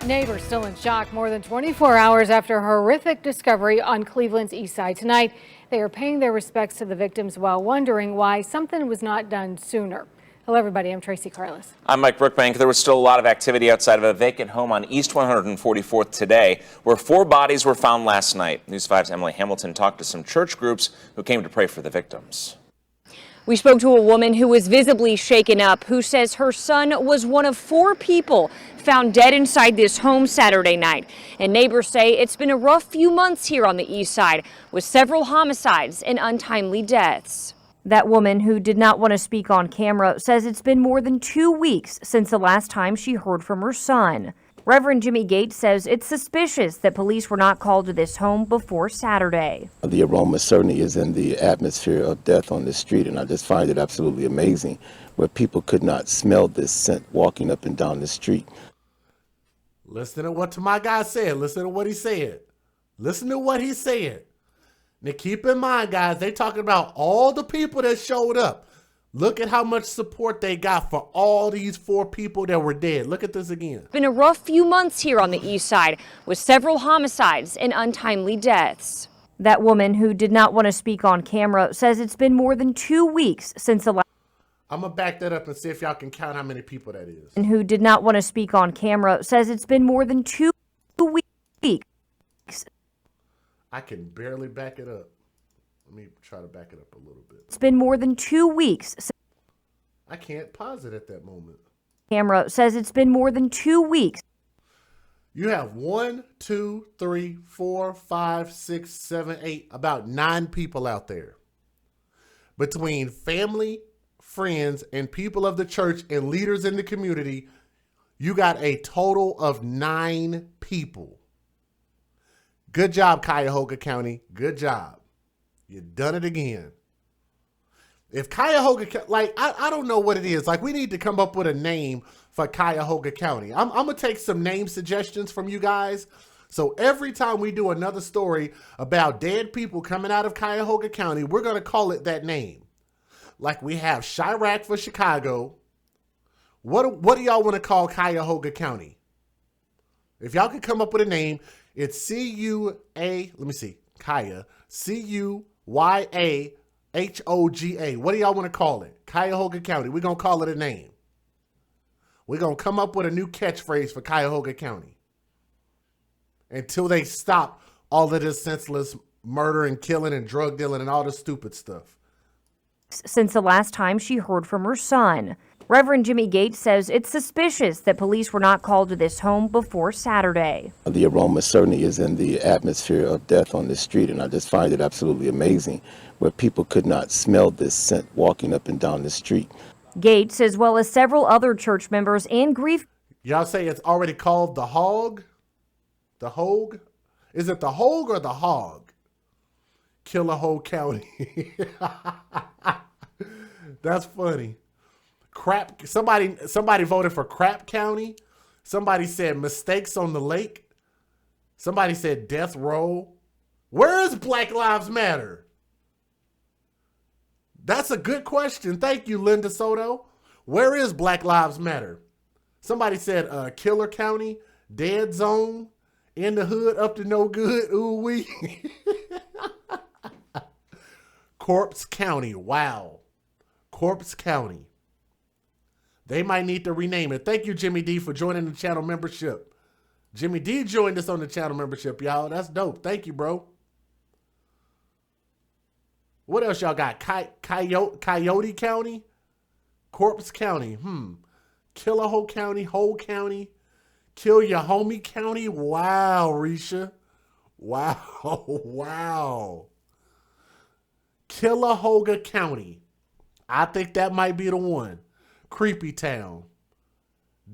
Neighbors still in shock more than 24 hours after a horrific discovery on Cleveland's east side. Tonight, they are paying their respects to the victims while wondering why something was not done sooner. Hello, everybody. I'm Tracy Carlos. I'm Mike Brookbank. There was still a lot of activity outside of a vacant home on East 144th today, where 4 bodies were found last night. News 5's Emily Hamilton talked to some church groups who came to pray for the victims. We spoke to a woman who was visibly shaken up, who says her son was one of 4 people found dead inside this home Saturday night. And neighbors say it's been a rough few months here on the east side, with several homicides and untimely deaths. That woman, who did not want to speak on camera, says it's been more than 2 weeks since the last time she heard from her son. Reverend Jimmy Gates says it's suspicious that police were not called to this home before Saturday. The aroma certainly is in the atmosphere of death on this street, and I just find it absolutely amazing where people could not smell this scent walking up and down the street. Listen to what my guy said. Listen to what he said. Listen to what he said. Now keep in mind, guys, they talking about all the people that showed up. Look at how much support they got for all these 4 people that were dead. Look at this again. It's been a rough few months here on the east side, with several homicides and untimely deaths. That woman, who did not want to speak on camera, says it's been more than 2 weeks since the last. I'm going to back that up and see if y'all can count how many people that is. And who did not want to speak on camera says it's been more than 2 weeks. I can barely back it up. Let me try to back it up a little bit. It's been more than 2 weeks. I can't pause it at that moment. Camera says it's been more than 2 weeks. You have 1, 2, 3, 4, 5, 6, 7, 8, about 9 people out there. Between family, friends, and people of the church and leaders in the community, you got a total of 9 people. Good job, Cuyahoga County. Good job. You done it again. If Cuyahoga, like, I don't know what it is. Like, we need to come up with a name for Cuyahoga County. I'm going to take some name suggestions from you guys. So every time we do another story about dead people coming out of Cuyahoga County, we're going to call it that name. Like we have Chirac for Chicago. What do y'all want to call Cuyahoga County? If y'all can come up with a name, it's C-U-A, let me see, Kaya, C-U-Y-A-H-O-G-A. What do y'all want to call it? Cuyahoga County. We're going to call it a name. We're going to come up with a new catchphrase for Cuyahoga County until they stop all of this senseless murder and killing and drug dealing and all the stupid stuff. Since the last time she heard from her son. Reverend Jimmy Gates says it's suspicious that police were not called to this home before Saturday. The aroma certainly is in the atmosphere of death on this street, and I just find it absolutely amazing where people could not smell this scent walking up and down the street. Gates, as well as several other church members and grief. Y'all say it's already called the hog? The Hogue? Is it the Hogue or the hog? Cuyahoga County. That's funny. Crap. Somebody voted for Crap County. Somebody said mistakes on the lake. Somebody said death row. Where is Black Lives Matter? That's a good question. Thank you, Linda Soto. Where is Black Lives Matter? Somebody said Killer County, dead zone, in the hood, up to no good. Ooh wee. Corpse County. Wow. Corpse County. They might need to rename it. Thank you, Jimmy D, for joining the channel membership. Jimmy D joined us on the channel membership, y'all. That's dope. Thank you, bro. What else y'all got? Coyote County? Corpse County. Cuyahoga County, Whole County. Kill Your Homie County. Wow, Risha. Wow. Wow. Cuyahoga County. I think that might be the one. Creepy Town.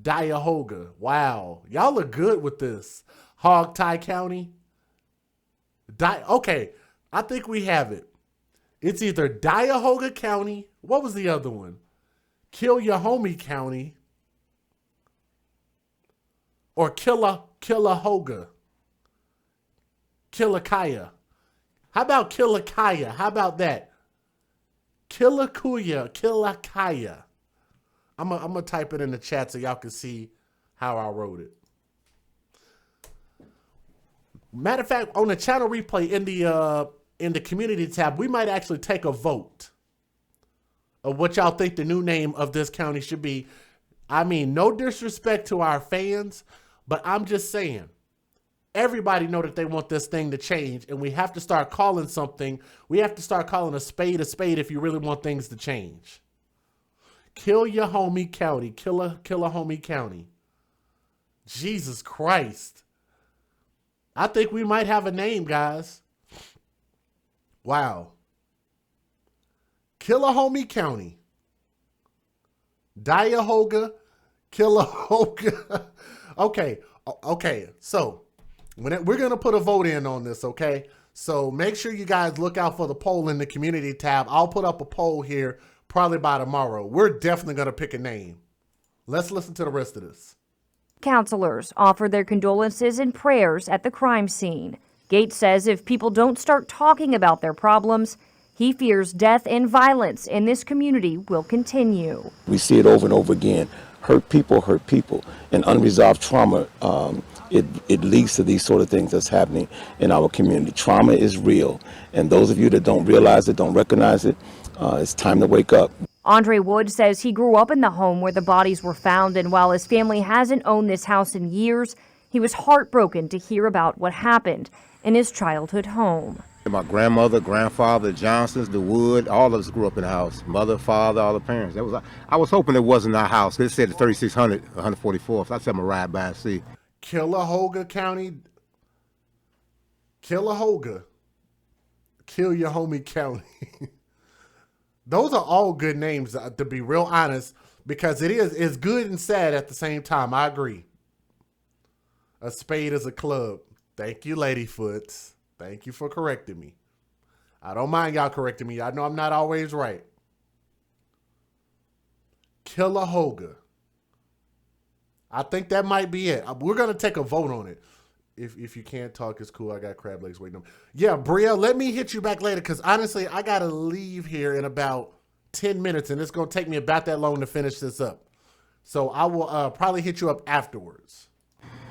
Cuyahoga. Wow. Y'all look good with this. Hog Tie County. Okay. I think we have it. It's either Cuyahoga County. What was the other one? Kill Your Homie County. Or Cuyahoga. Kilakaya. How about Kilakaya? How about that? Kilakaya. I'm gonna type it in the chat so y'all can see how I wrote it. Matter of fact, on the channel replay in the community tab, we might actually take a vote of what y'all think the new name of this county should be. I mean, no disrespect to our fans, but I'm just saying, everybody know that they want this thing to change, and we have to start calling something. We have to start calling a spade if you really want things to change. Kill your homie county. Kill a homie county. Jesus Christ. I think we might have a name, guys. Wow. Killahomy County. Cuyahoga, Killahoga. Okay. So we're going to put a vote in on this, okay? So make sure you guys look out for the poll in the community tab. I'll put up a poll here probably by tomorrow. We're definitely going to pick a name. Let's listen to the rest of this. Counselors offered their condolences and prayers at the crime scene. Gates says if people don't start talking about their problems, he fears death and violence in this community will continue. We see it over and over again. Hurt people, and unresolved trauma. It leads to these sort of things that's happening in our community. Trauma is real, and those of you that don't realize it, don't recognize it, it's time to wake up. Andre Wood says he grew up in the home where the bodies were found, and while his family hasn't owned this house in years, he was heartbroken to hear about what happened in his childhood home. My grandmother, grandfather, Johnsons, the Wood, all of us grew up in the house. Mother, father, all the parents. I was hoping it wasn't our house. It said 3600, 144th. I said I'm gonna ride by and see. Cuyahoga County. Cuyahoga. Kill your homie county. Those are all good names, to be real honest, because it's good and sad at the same time. I agree. A spade is a club. Thank you, Ladyfoots. Thank you for correcting me. I don't mind y'all correcting me. I know I'm not always right. Cuyahoga. I think that might be it. We're going to take a vote on it. If you can't talk, it's cool. I got crab legs waiting on me. Yeah, Bria, let me hit you back later, because honestly, I got to leave here in about 10 minutes, and it's going to take me about that long to finish this up. So I will probably hit you up afterwards.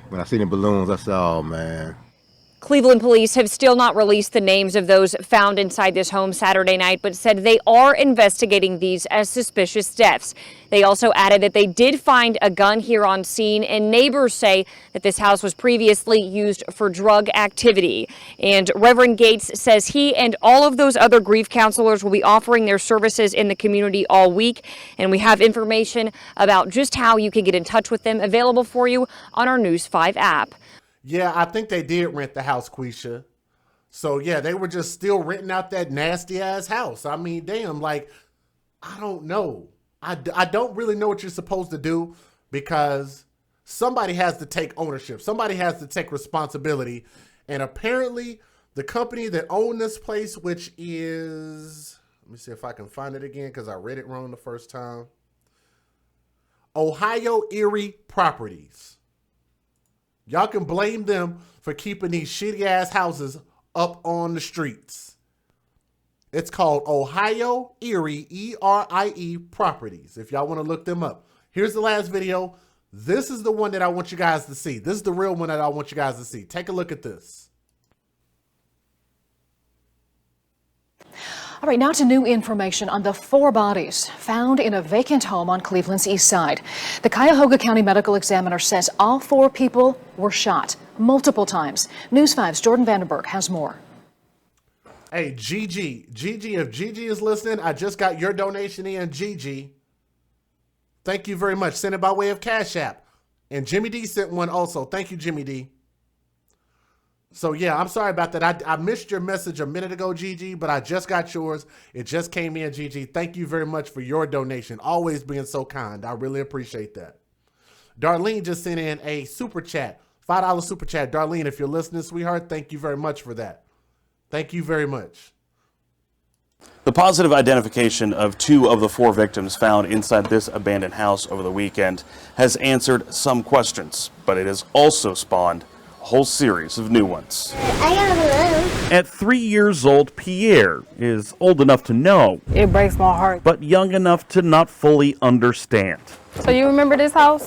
When I seen the balloons, I said, oh, man. Cleveland police have still not released the names of those found inside this home Saturday night, but said they are investigating these as suspicious deaths. They also added that they did find a gun here on scene, and neighbors say that this house was previously used for drug activity. And Reverend Gates says he and all of those other grief counselors will be offering their services in the community all week. And we have information about just how you can get in touch with them available for you on our News 5 app. Yeah, I think they did rent the house, Quisha. So, yeah, they were just still renting out that nasty-ass house. I mean, damn, like, I don't know. I don't really know what you're supposed to do, because somebody has to take ownership. Somebody has to take responsibility. And apparently, the company that owned this place, which is, let me see if I can find it again, because I read it wrong the first time. Ohio Erie Properties. Y'all can blame them for keeping these shitty ass houses up on the streets. It's called Ohio Erie, E-R-I-E Properties, if y'all want to look them up. Here's the last video. This is the one that I want you guys to see. This is the real one that I want you guys to see. Take a look at this. All right, now to new information on the 4 bodies found in a vacant home on Cleveland's east side. The Cuyahoga County Medical Examiner says all 4 people were shot multiple times. News 5's Jordan Vandenberg has more. Hey, Gigi, if Gigi is listening, I just got your donation in, Gigi. Thank you very much. Send it by way of Cash App. And Jimmy D sent one also. Thank you, Jimmy D. So, yeah, I'm sorry about that. I missed your message a minute ago, Gigi, but I just got yours. It just came in, Gigi. Thank you very much for your donation. Always being so kind. I really appreciate that. Darlene just sent in a super chat, $5 super chat. Darlene, if you're listening, sweetheart, thank you very much for that. Thank you very much. The positive identification of 2 of the 4 victims found inside this abandoned house over the weekend has answered some questions, but it has also spawned a whole series of new ones. At 3 years old, Pierre is old enough to know. It breaks my heart. But young enough to not fully understand. So you remember this house?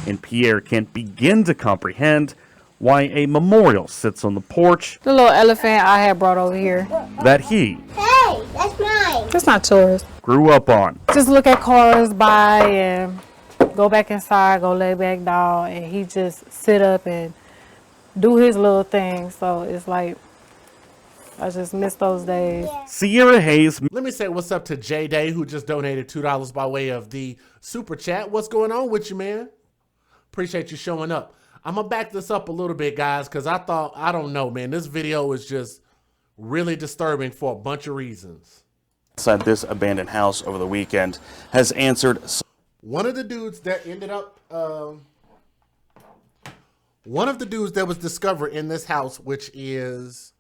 And Pierre can't begin to comprehend why a memorial sits on the porch The little elephant I had brought over here. that he Hey, that's mine. It's not yours. grew up on. Just look at cars by and go back inside, go lay back down, and he just sit up and do his little thing. So it's like, I just miss those days. Sierra Hayes Let me say what's up to J Day, who just donated $2 by way of the super chat. What's going on with you, man? Appreciate you showing up. I'm gonna back this up a little bit, guys, because I don't know, man. This video is just really disturbing for a bunch of reasons. inside this abandoned house over the weekend has answered. One of the dudes that ended up, one of the dudes that was discovered in this house, which is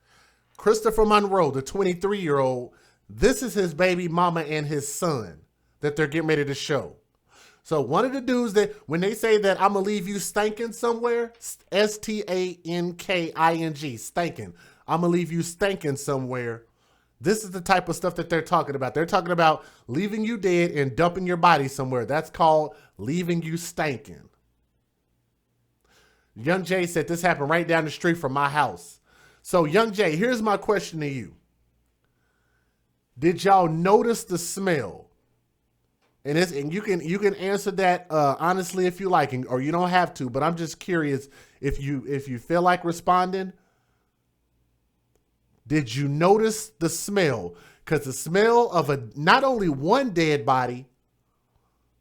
Christopher Monroe, the 23-year-old, this is his baby mama and his son that they're getting ready to show. So one of the dudes that, when they say that I'm going to leave you stankin' somewhere, S-T-A-N-K-I-N-G, stankin', I'm going to leave you stankin' somewhere. This is the type of stuff that they're talking about. They're talking about leaving you dead and dumping your body somewhere. That's called leaving you stankin'. Young Jay said this happened right down the street from my house. So, Young Jay, here's my question to you. Did y'all notice the smell? And you can answer that honestly if you like, or you don't have to. But I'm just curious if you feel like responding. Did you notice the smell? Because the smell of not only one dead body,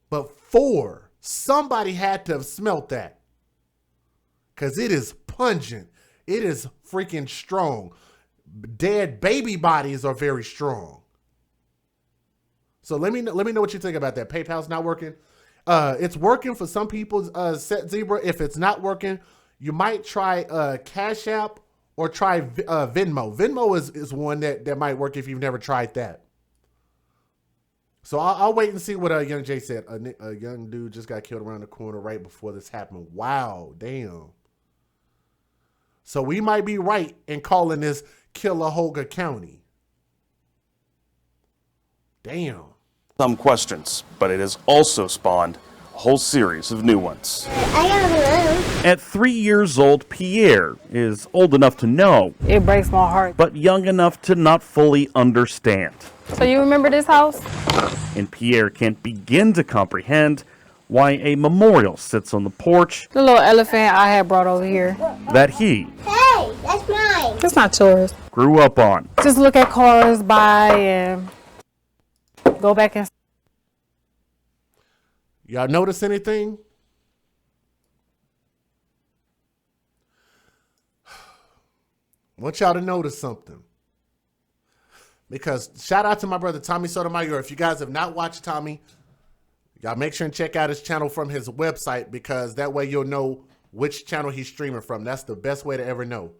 but 4. Somebody had to have smelt that. Because it is pungent. It is freaking strong. Dead baby bodies are very strong. So let me know what you think about that. PayPal's not working. It's working for some people. Set Zebra. If it's not working, you might try Cash App or try Venmo. Venmo is one that might work if you've never tried that. So I'll wait and see what Young Jay said. A young dude just got killed around the corner right before this happened. Wow, damn. So we might be right in calling this Cuyahoga County. Damn. Some questions, but it has also spawned a whole series of new ones. At 3 years old, Pierre is old enough to know. It breaks my heart. But young enough to not fully understand. So you remember this house? And Pierre can't begin to comprehend why a memorial sits on the porch The little elephant I had brought over here. that he Hey, that's mine. It's not yours. grew up on. Just look at cars by and go back and Y'all notice anything? I want y'all to notice something. Because shout out to my brother Tommy Sotomayor. If you guys have not watched Tommy, y'all make sure and check out his channel from his website, because that way you'll know which channel he's streaming from. That's the best way to ever know.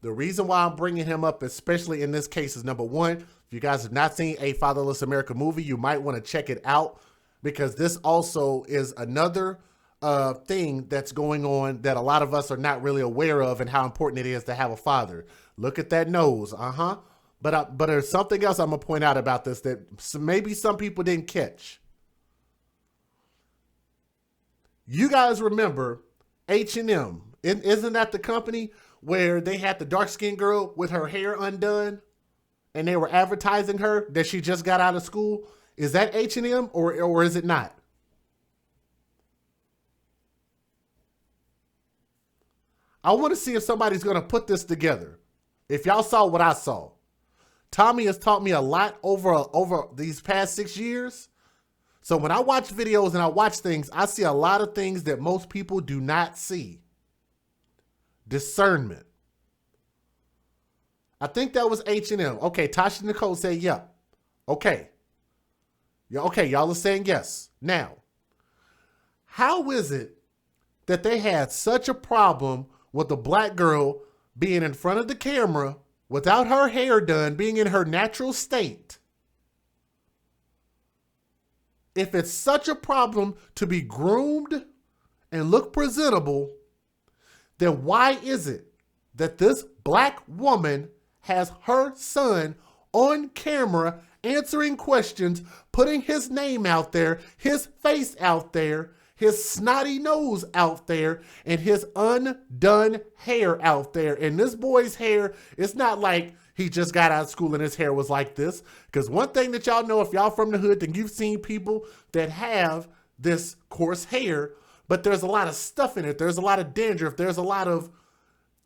The reason why I'm bringing him up, especially in this case, is number one, if you guys have not seen A Fatherless America movie, you might want to check it out, because this also is another thing that's going on that a lot of us are not really aware of, and how important it is to have a father. Look at that nose. But there's something else I'm going to point out about this that maybe some people didn't catch. You guys remember H&M. Isn't that the company where they had the dark-skinned girl with her hair undone and they were advertising her that she just got out of school? Is that H&M or is it not? I want to see if somebody's going to put this together. If y'all saw what I saw. Tommy has taught me a lot over these past 6 years. So when I watch videos and I watch things, I see a lot of things that most people do not see. Discernment. I think that was H&M. Okay, Tasha Nicole said, yeah. Okay. Yeah, okay, y'all are saying yes. Now, how is it that they had such a problem with a black girl being in front of the camera without her hair done, being in her natural state? If it's such a problem to be groomed and look presentable, then why is it that this black woman has her son on camera answering questions, putting his name out there, his face out there, his snotty nose out there, and his undone hair out there? And this boy's hair, it's not like he just got out of school and his hair was like this. Because one thing that y'all know, if y'all from the hood, then you've seen people that have this coarse hair, but there's a lot of stuff in it. There's a lot of dandruff. There's a lot of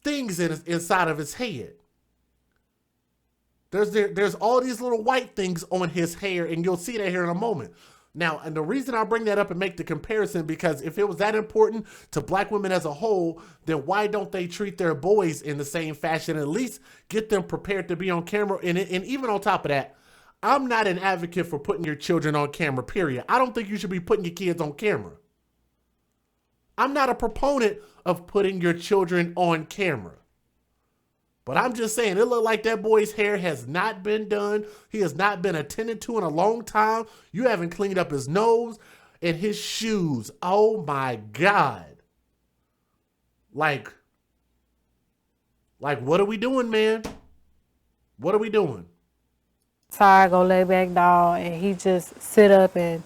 things inside of his head. There's all these little white things on his hair, and you'll see that here in a moment. Now, and the reason I bring that up and make the comparison, because if it was that important to black women as a whole, then why don't they treat their boys in the same fashion, at least get them prepared to be on camera? And even on top of that, I'm not an advocate for putting your children on camera, period. I don't think you should be putting your kids on camera. I'm not a proponent of putting your children on camera. But I'm just saying, it looked like that boy's hair has not been done. He has not been attended to in a long time. You haven't cleaned up his nose and his shoes. Oh my God. Like what are we doing, man? What are we doing? Tired, go lay back down, and he just sit up and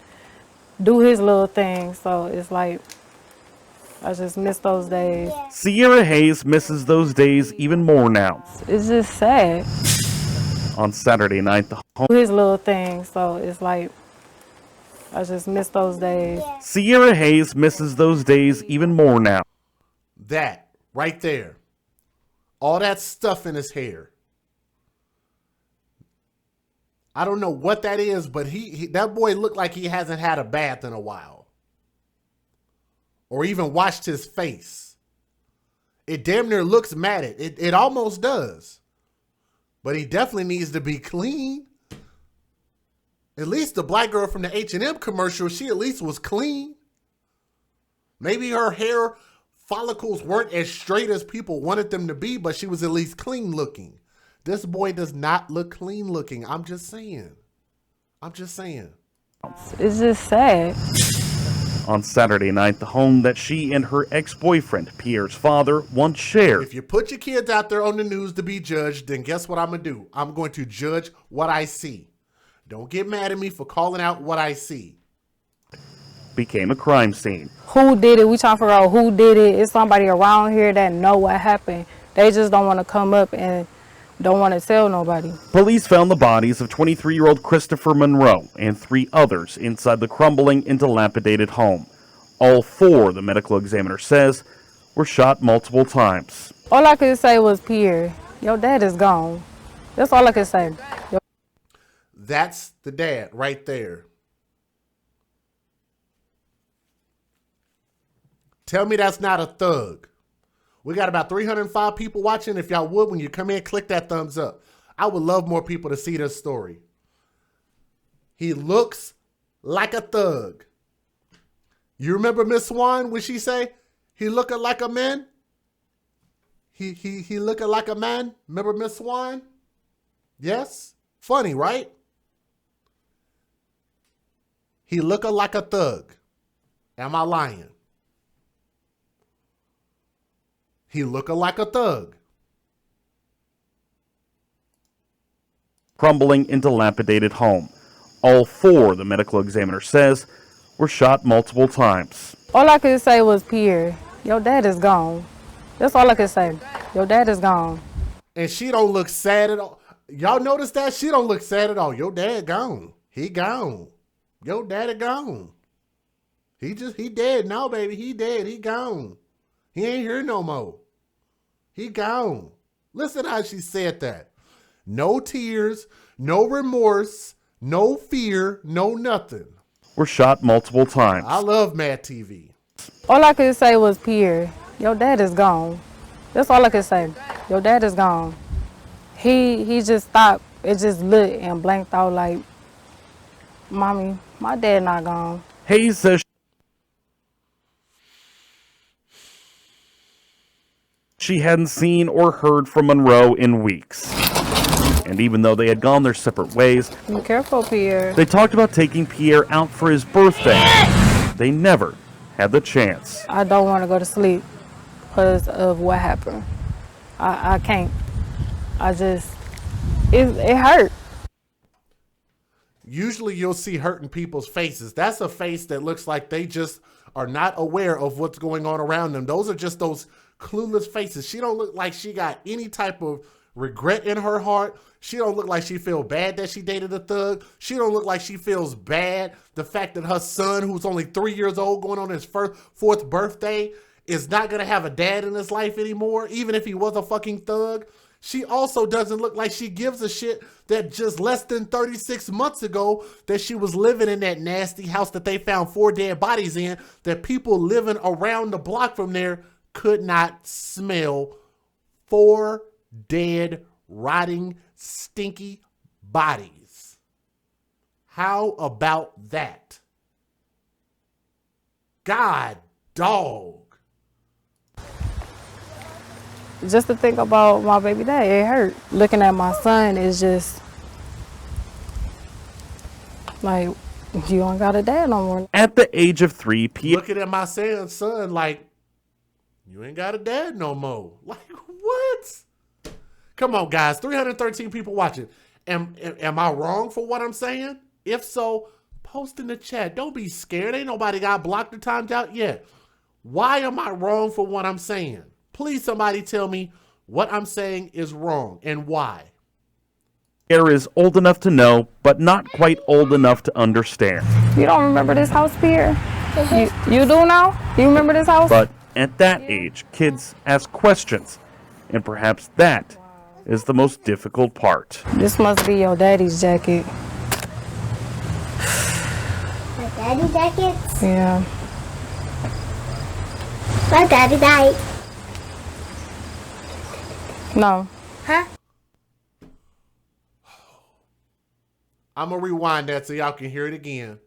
do his little thing. So it's like, I just miss those days. Sierra Hayes misses those days even more now. It's just sad. On Saturday night, the home... Do his little thing, so it's like, I just miss those days. Sierra Hayes misses those days even more now. That, right there. All that stuff in his hair. I don't know what that is, but that boy looked like he hasn't had a bath in a while. Or even washed his face. It damn near looks matted. It almost does. But he definitely needs to be clean. At least the black girl from the H&M commercial, she at least was clean. Maybe her hair follicles weren't as straight as people wanted them to be, but she was at least clean looking. This boy does not look clean looking. I'm just saying. It's just sad. On Saturday night, the home that she and her ex-boyfriend, Pierre's father, once shared. If you put your kids out there on the news to be judged, then guess what I'm going to do? I'm going to judge what I see. Don't get mad at me for calling out what I see. Became a crime scene. Who did it? We trying to figure out who did it. It's somebody around here that know what happened. They just don't want to come up and don't want to tell nobody. Police found the bodies of 23-year-old Christopher Monroe and 3 others inside the crumbling and dilapidated home. All 4, the medical examiner says, were shot multiple times. All I could say was, Pierre, your dad is gone. That's all I could say. That's the dad right there. Tell me that's not a thug. We got about 305 people watching. If y'all would, when you come in, click that thumbs up. I would love more people to see this story. He looks like a thug. You remember Miss Swan when she say, he looking like a man? He looking like a man? Remember Miss Swan? Yes? Funny, right? He looking like a thug. Am I lying? He looking like a thug. Crumbling and dilapidated home. All 4, the medical examiner says, were shot multiple times. All I could say was, Pierre, your dad is gone. That's all I could say. Your dad is gone. And she don't look sad at all. Y'all notice that? She don't look sad at all. Your dad gone. He gone. Your daddy gone. He dead now, baby. He dead. He gone. He ain't here no more. He gone. Listen how she said that. No tears, no remorse, no fear, no nothing. Were shot multiple times. I love Mad TV. All I could say was, Pierre, your dad is gone. That's all I could say. Your dad is gone. He just stopped. It just lit and blanked out like, Mommy, my dad not gone. Hayes says she hadn't seen or heard from Monroe in weeks. And even though they had gone their separate ways, Be careful, Pierre. They talked about taking Pierre out for his birthday. They never had the chance. I don't want to go to sleep because of what happened. I can't. It hurt. Usually you'll see hurt in people's faces. That's a face that looks like they just are not aware of what's going on around them. Those are just those clueless faces. She don't look like she got any type of regret in her heart. She don't look like she feel bad that she dated a thug. She don't look like she feels bad the fact that her son, who's only 3 years old, going on his fourth birthday, is not going to have a dad in his life anymore, even if he was a fucking thug. She also doesn't look like she gives a shit that just less than 36 months ago that she was living in that nasty house that they found 4 dead bodies in, that people living around the block from there could not smell 4 dead, rotting, stinky bodies. How about that? God dog. Just to think about my baby dad, it hurt. Looking at my son is just like, you don't got a dad no more. At the age of 3, Looking at my son like, you ain't got a dad no more. Like, what? Come on, guys. 313 people watching. Am I wrong for what I'm saying? If so, post in the chat. Don't be scared. Ain't nobody got blocked or timed out yet. Why am I wrong for what I'm saying? Please, somebody tell me what I'm saying is wrong and why. Pierre is old enough to know, but not quite old enough to understand. You don't remember this house, Pierre? You do now? You remember this house? But at that age, kids ask questions, and perhaps that is the most difficult part. This must be your daddy's jacket. My daddy jackets? Yeah. My daddy died. No. Huh? I'm going to rewind that so y'all can hear it again.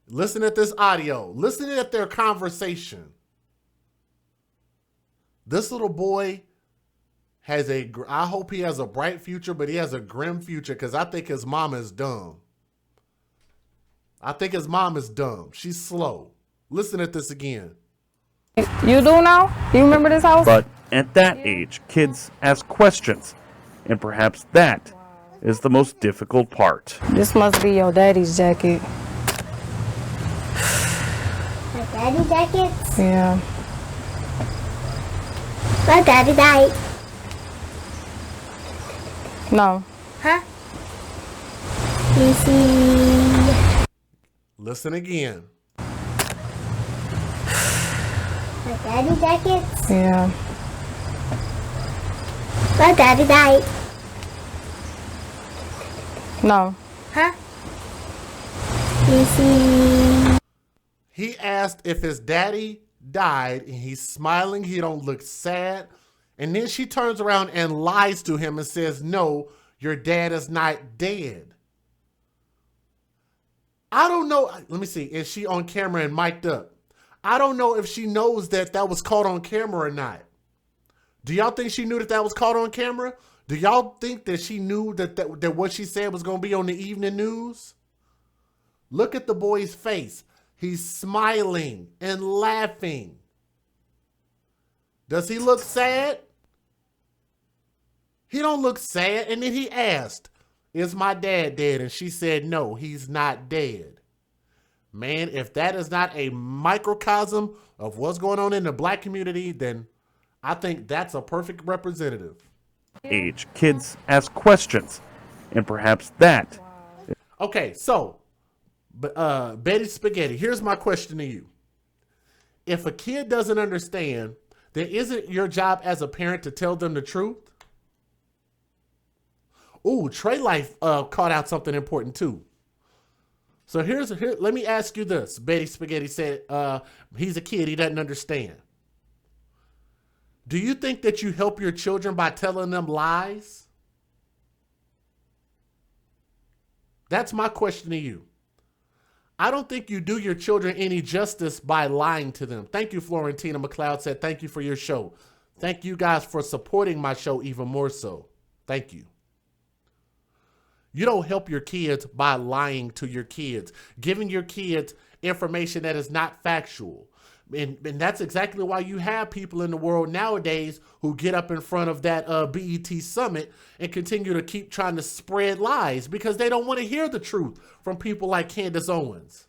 Listen at this audio. Listen at their conversation. This little boy has I hope he has a bright future, but he has a grim future because I think his mom is dumb. I think his mom is dumb. She's slow. Listen at this again. You do now? You remember this house? But at that age, kids ask questions, and perhaps that is the most difficult part. This must be your daddy's jacket. My daddy jackets? Yeah. My daddy died. No. Huh? You see. Listen again. My daddy jackets? Yeah. My daddy died. No. Huh? You see. He asked if his daddy died, and he's smiling. He don't look sad. And then she turns around and lies to him and says, no, your dad is not dead. I don't know. Let me see. Is she on camera and mic'd up? I don't know if she knows that that was caught on camera or not. Do y'all think she knew that that was caught on camera? Do y'all think that she knew that what she said was going to be on the evening news? Look at the boy's face. He's smiling and laughing. Does he look sad? He don't look sad. And then he asked, is my dad dead? And she said, no, he's not dead. Man, if that is not a microcosm of what's going on in the black community, then I think that's a perfect representative. Age, kids ask questions, and perhaps that. Okay, so, Betty Spaghetti, here's my question to you. If a kid doesn't understand, then isn't your job as a parent to tell them the truth? Ooh, Trey Life caught out something important too. So let me ask you this. Betty Spaghetti said he's a kid, he doesn't understand. Do you think that you help your children by telling them lies? That's my question to you. I don't think you do your children any justice by lying to them. Thank you, Florentina McLeod said, thank you for your show. Thank you guys for supporting my show even more so. Thank you. You don't help your kids by lying to your kids, giving your kids information that is not factual. And that's exactly why you have people in the world nowadays who get up in front of that BET summit and continue to keep trying to spread lies because they don't want to hear the truth from people like Candace Owens.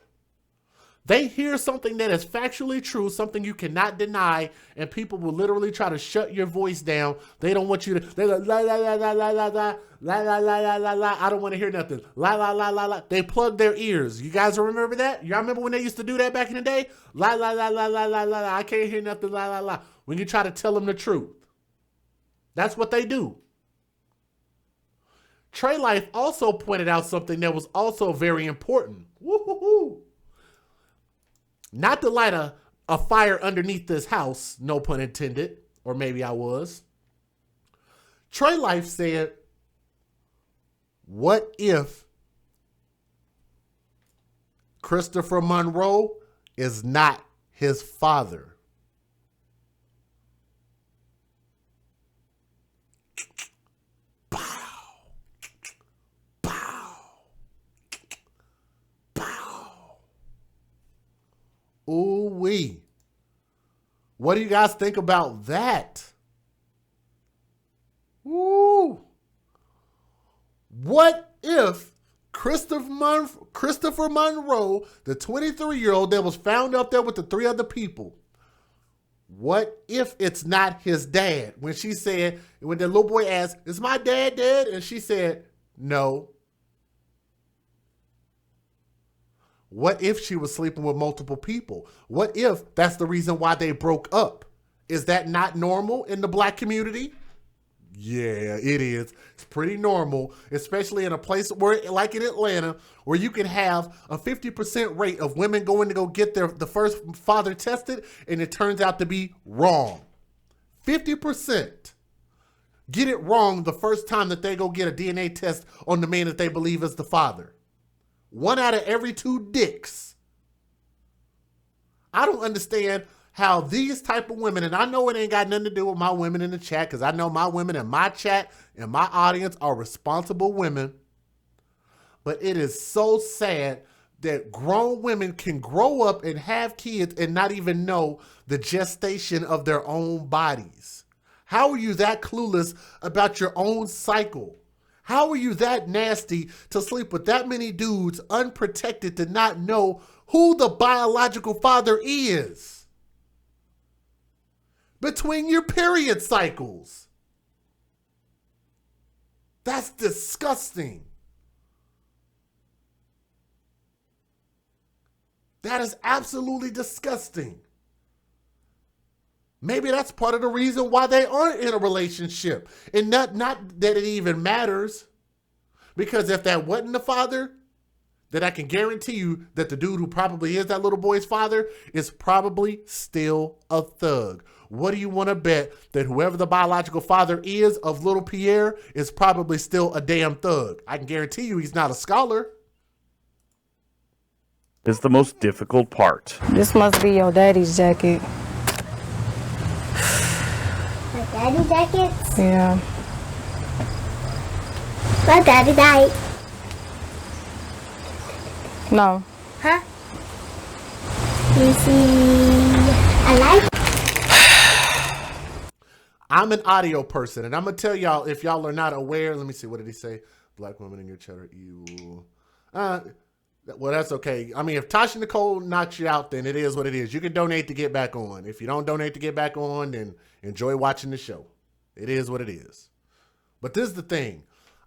They hear something that is factually true, something you cannot deny, and people will literally try to shut your voice down. They don't want you to, they're like, la, la, la, la, la, la, la, la, la, la, la, la, la. I don't want to hear nothing. La, la, la, la, la. They plug their ears. You guys remember that? Y'all remember when they used to do that back in the day? La, la, la, la, la, la, la, la. I can't hear nothing, la, la, la. When you try to tell them the truth. That's what they do. Trey Life also pointed out something that was also very important. Woo-hoo-hoo. Not to light a fire underneath this house, no pun intended, or maybe I was. Trey Life said, what if Christopher Monroe is not his father? Ooh-wee. What do you guys think about that? Woo. What if Christopher Monroe, the 23-year-old that was found up there with the 3 other people, what if it's not his dad? When she said, when the little boy asked, is my dad dead? And she said, no. What if she was sleeping with multiple people? What if that's the reason why they broke up? Is that not normal in the black community? Yeah, it is. It's pretty normal, especially in a place where, like in Atlanta, where you can have a 50% rate of women going to go get the first father tested, and it turns out to be wrong. 50% get it wrong the first time that they go get a DNA test on the man that they believe is the father. 1 out of every 2 dicks. I don't understand how these type of women, and I know it ain't got nothing to do with my women in the chat, because I know my women in my chat and my audience are responsible women, but it is so sad that grown women can grow up and have kids and not even know the gestation of their own bodies. How are you that clueless about your own cycle? How are you that nasty to sleep with that many dudes unprotected to not know who the biological father is between your period cycles? That's disgusting. That is absolutely disgusting. Maybe that's part of the reason why they aren't in a relationship. And not that it even matters. Because if that wasn't the father, then I can guarantee you that the dude who probably is that little boy's father is probably still a thug. What do you want to bet that whoever the biological father is of little Pierre is probably still a damn thug? I can guarantee you he's not a scholar. Is the most difficult part. This must be your daddy's jacket. My daddy jackets? Yeah. My daddy died. No. Huh? Is he alive? I'm an audio person, and I'm going to tell y'all, if y'all are not aware, let me see, what did he say? Black women in your chat are evil. Well, that's okay. I mean, if Tasha Nicole knocks you out, then it is what it is. You can donate to get back on. If you don't donate to get back on, then enjoy watching the show. It is what it is. But this is the thing.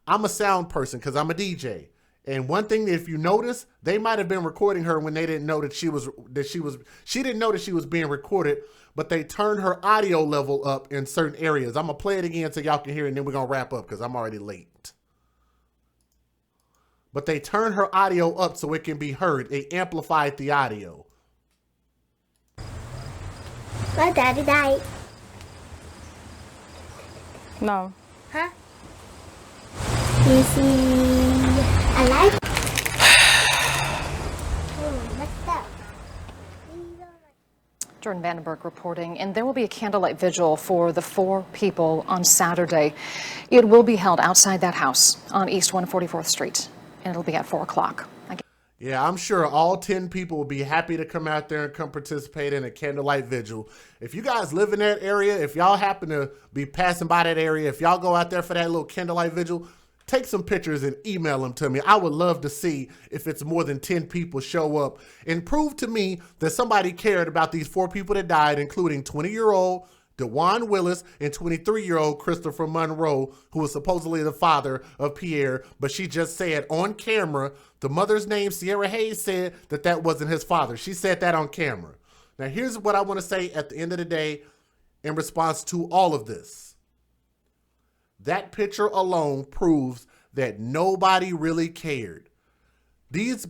I'm a sound person because I'm a DJ. And one thing, if you notice, they might have been recording her when they didn't know that she didn't know that she was being recorded, but they turned her audio level up in certain areas. I'm going to play it again so y'all can hear it, and then we're going to wrap up because I'm already late. But they turned her audio up so it can be heard. They amplified the audio. My daddy died. No. Huh? Is he alive? Messed up. Jordan Vandenberg reporting, and there will be a candlelight vigil for the 4 people on Saturday. It will be held outside that house on East 144th Street, and it'll be at 4 o'clock. Yeah, I'm sure all 10 people will be happy to come out there and come participate in a candlelight vigil. If you guys live in that area, if y'all happen to be passing by that area, if y'all go out there for that little candlelight vigil, take some pictures and email them to me. I would love to see if it's more than 10 people show up and prove to me that somebody cared about these 4 people that died, including 20-year-old DeJuan Willis and 23-year-old Christopher Monroe, who was supposedly the father of Pierre, but she just said on camera, the mother's name, Sierra Hayes, said that that wasn't his father. She said that on camera. Now, here's what I want to say at the end of the day in response to all of this. That picture alone proves that nobody really cared. These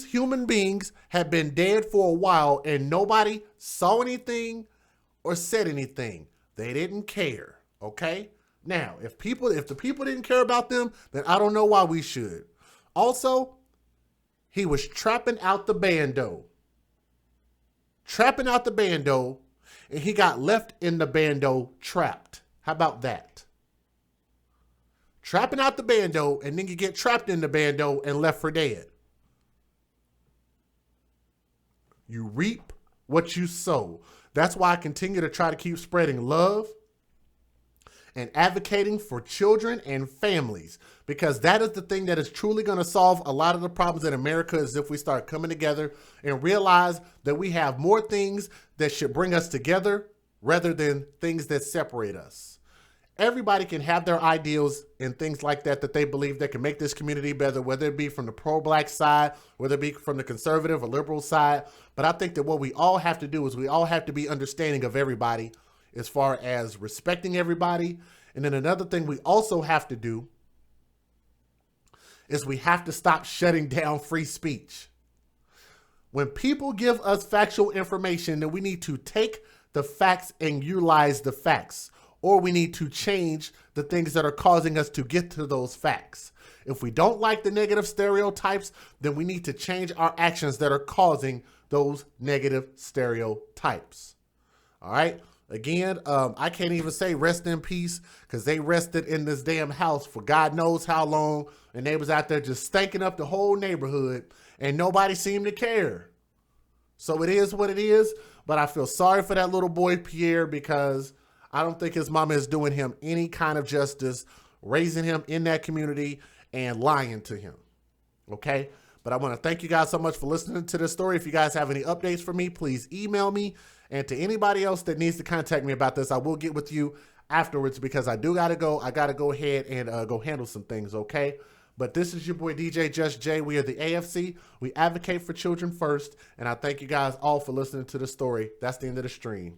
human beings have been dead for a while and nobody saw anything or said anything. They didn't care, okay? Now, if the people didn't care about them, then I don't know why we should. Also, he was trapping out the bando. Trapping out the bando, and he got left in the bando trapped. How about that? Trapping out the bando, and then you get trapped in the bando and left for dead. You reap what you sow. That's why I continue to try to keep spreading love and advocating for children and families, because that is the thing that is truly going to solve a lot of the problems in America, is if we start coming together and realize that we have more things that should bring us together rather than things that separate us. Everybody can have their ideals and things like that they believe that can make this community better, whether it be from the pro-black side, whether it be from the conservative or liberal side. But I think that what we all have to do is we all have to be understanding of everybody as far as respecting everybody. And then another thing we also have to do is we have to stop shutting down free speech. When people give us factual information, then we need to take the facts and utilize the facts. Or we need to change the things that are causing us to get to those facts. If we don't like the negative stereotypes, then we need to change our actions that are causing those negative stereotypes. All right. Again, I can't even say rest in peace, because they rested in this damn house for God knows how long. And they was out there just stinking up the whole neighborhood and nobody seemed to care. So it is what it is. But I feel sorry for that little boy, Pierre, because I don't think his mama is doing him any kind of justice, raising him in that community and lying to him. Okay? But I want to thank you guys so much for listening to this story. If you guys have any updates for me, please email me. And to anybody else that needs to contact me about this, I will get with you afterwards, because I do got to go. I got to go ahead and go handle some things, okay? But this is your boy, DJ Just Jay. We are the AFC. We advocate for children first. And I thank you guys all for listening to the story. That's the end of the stream.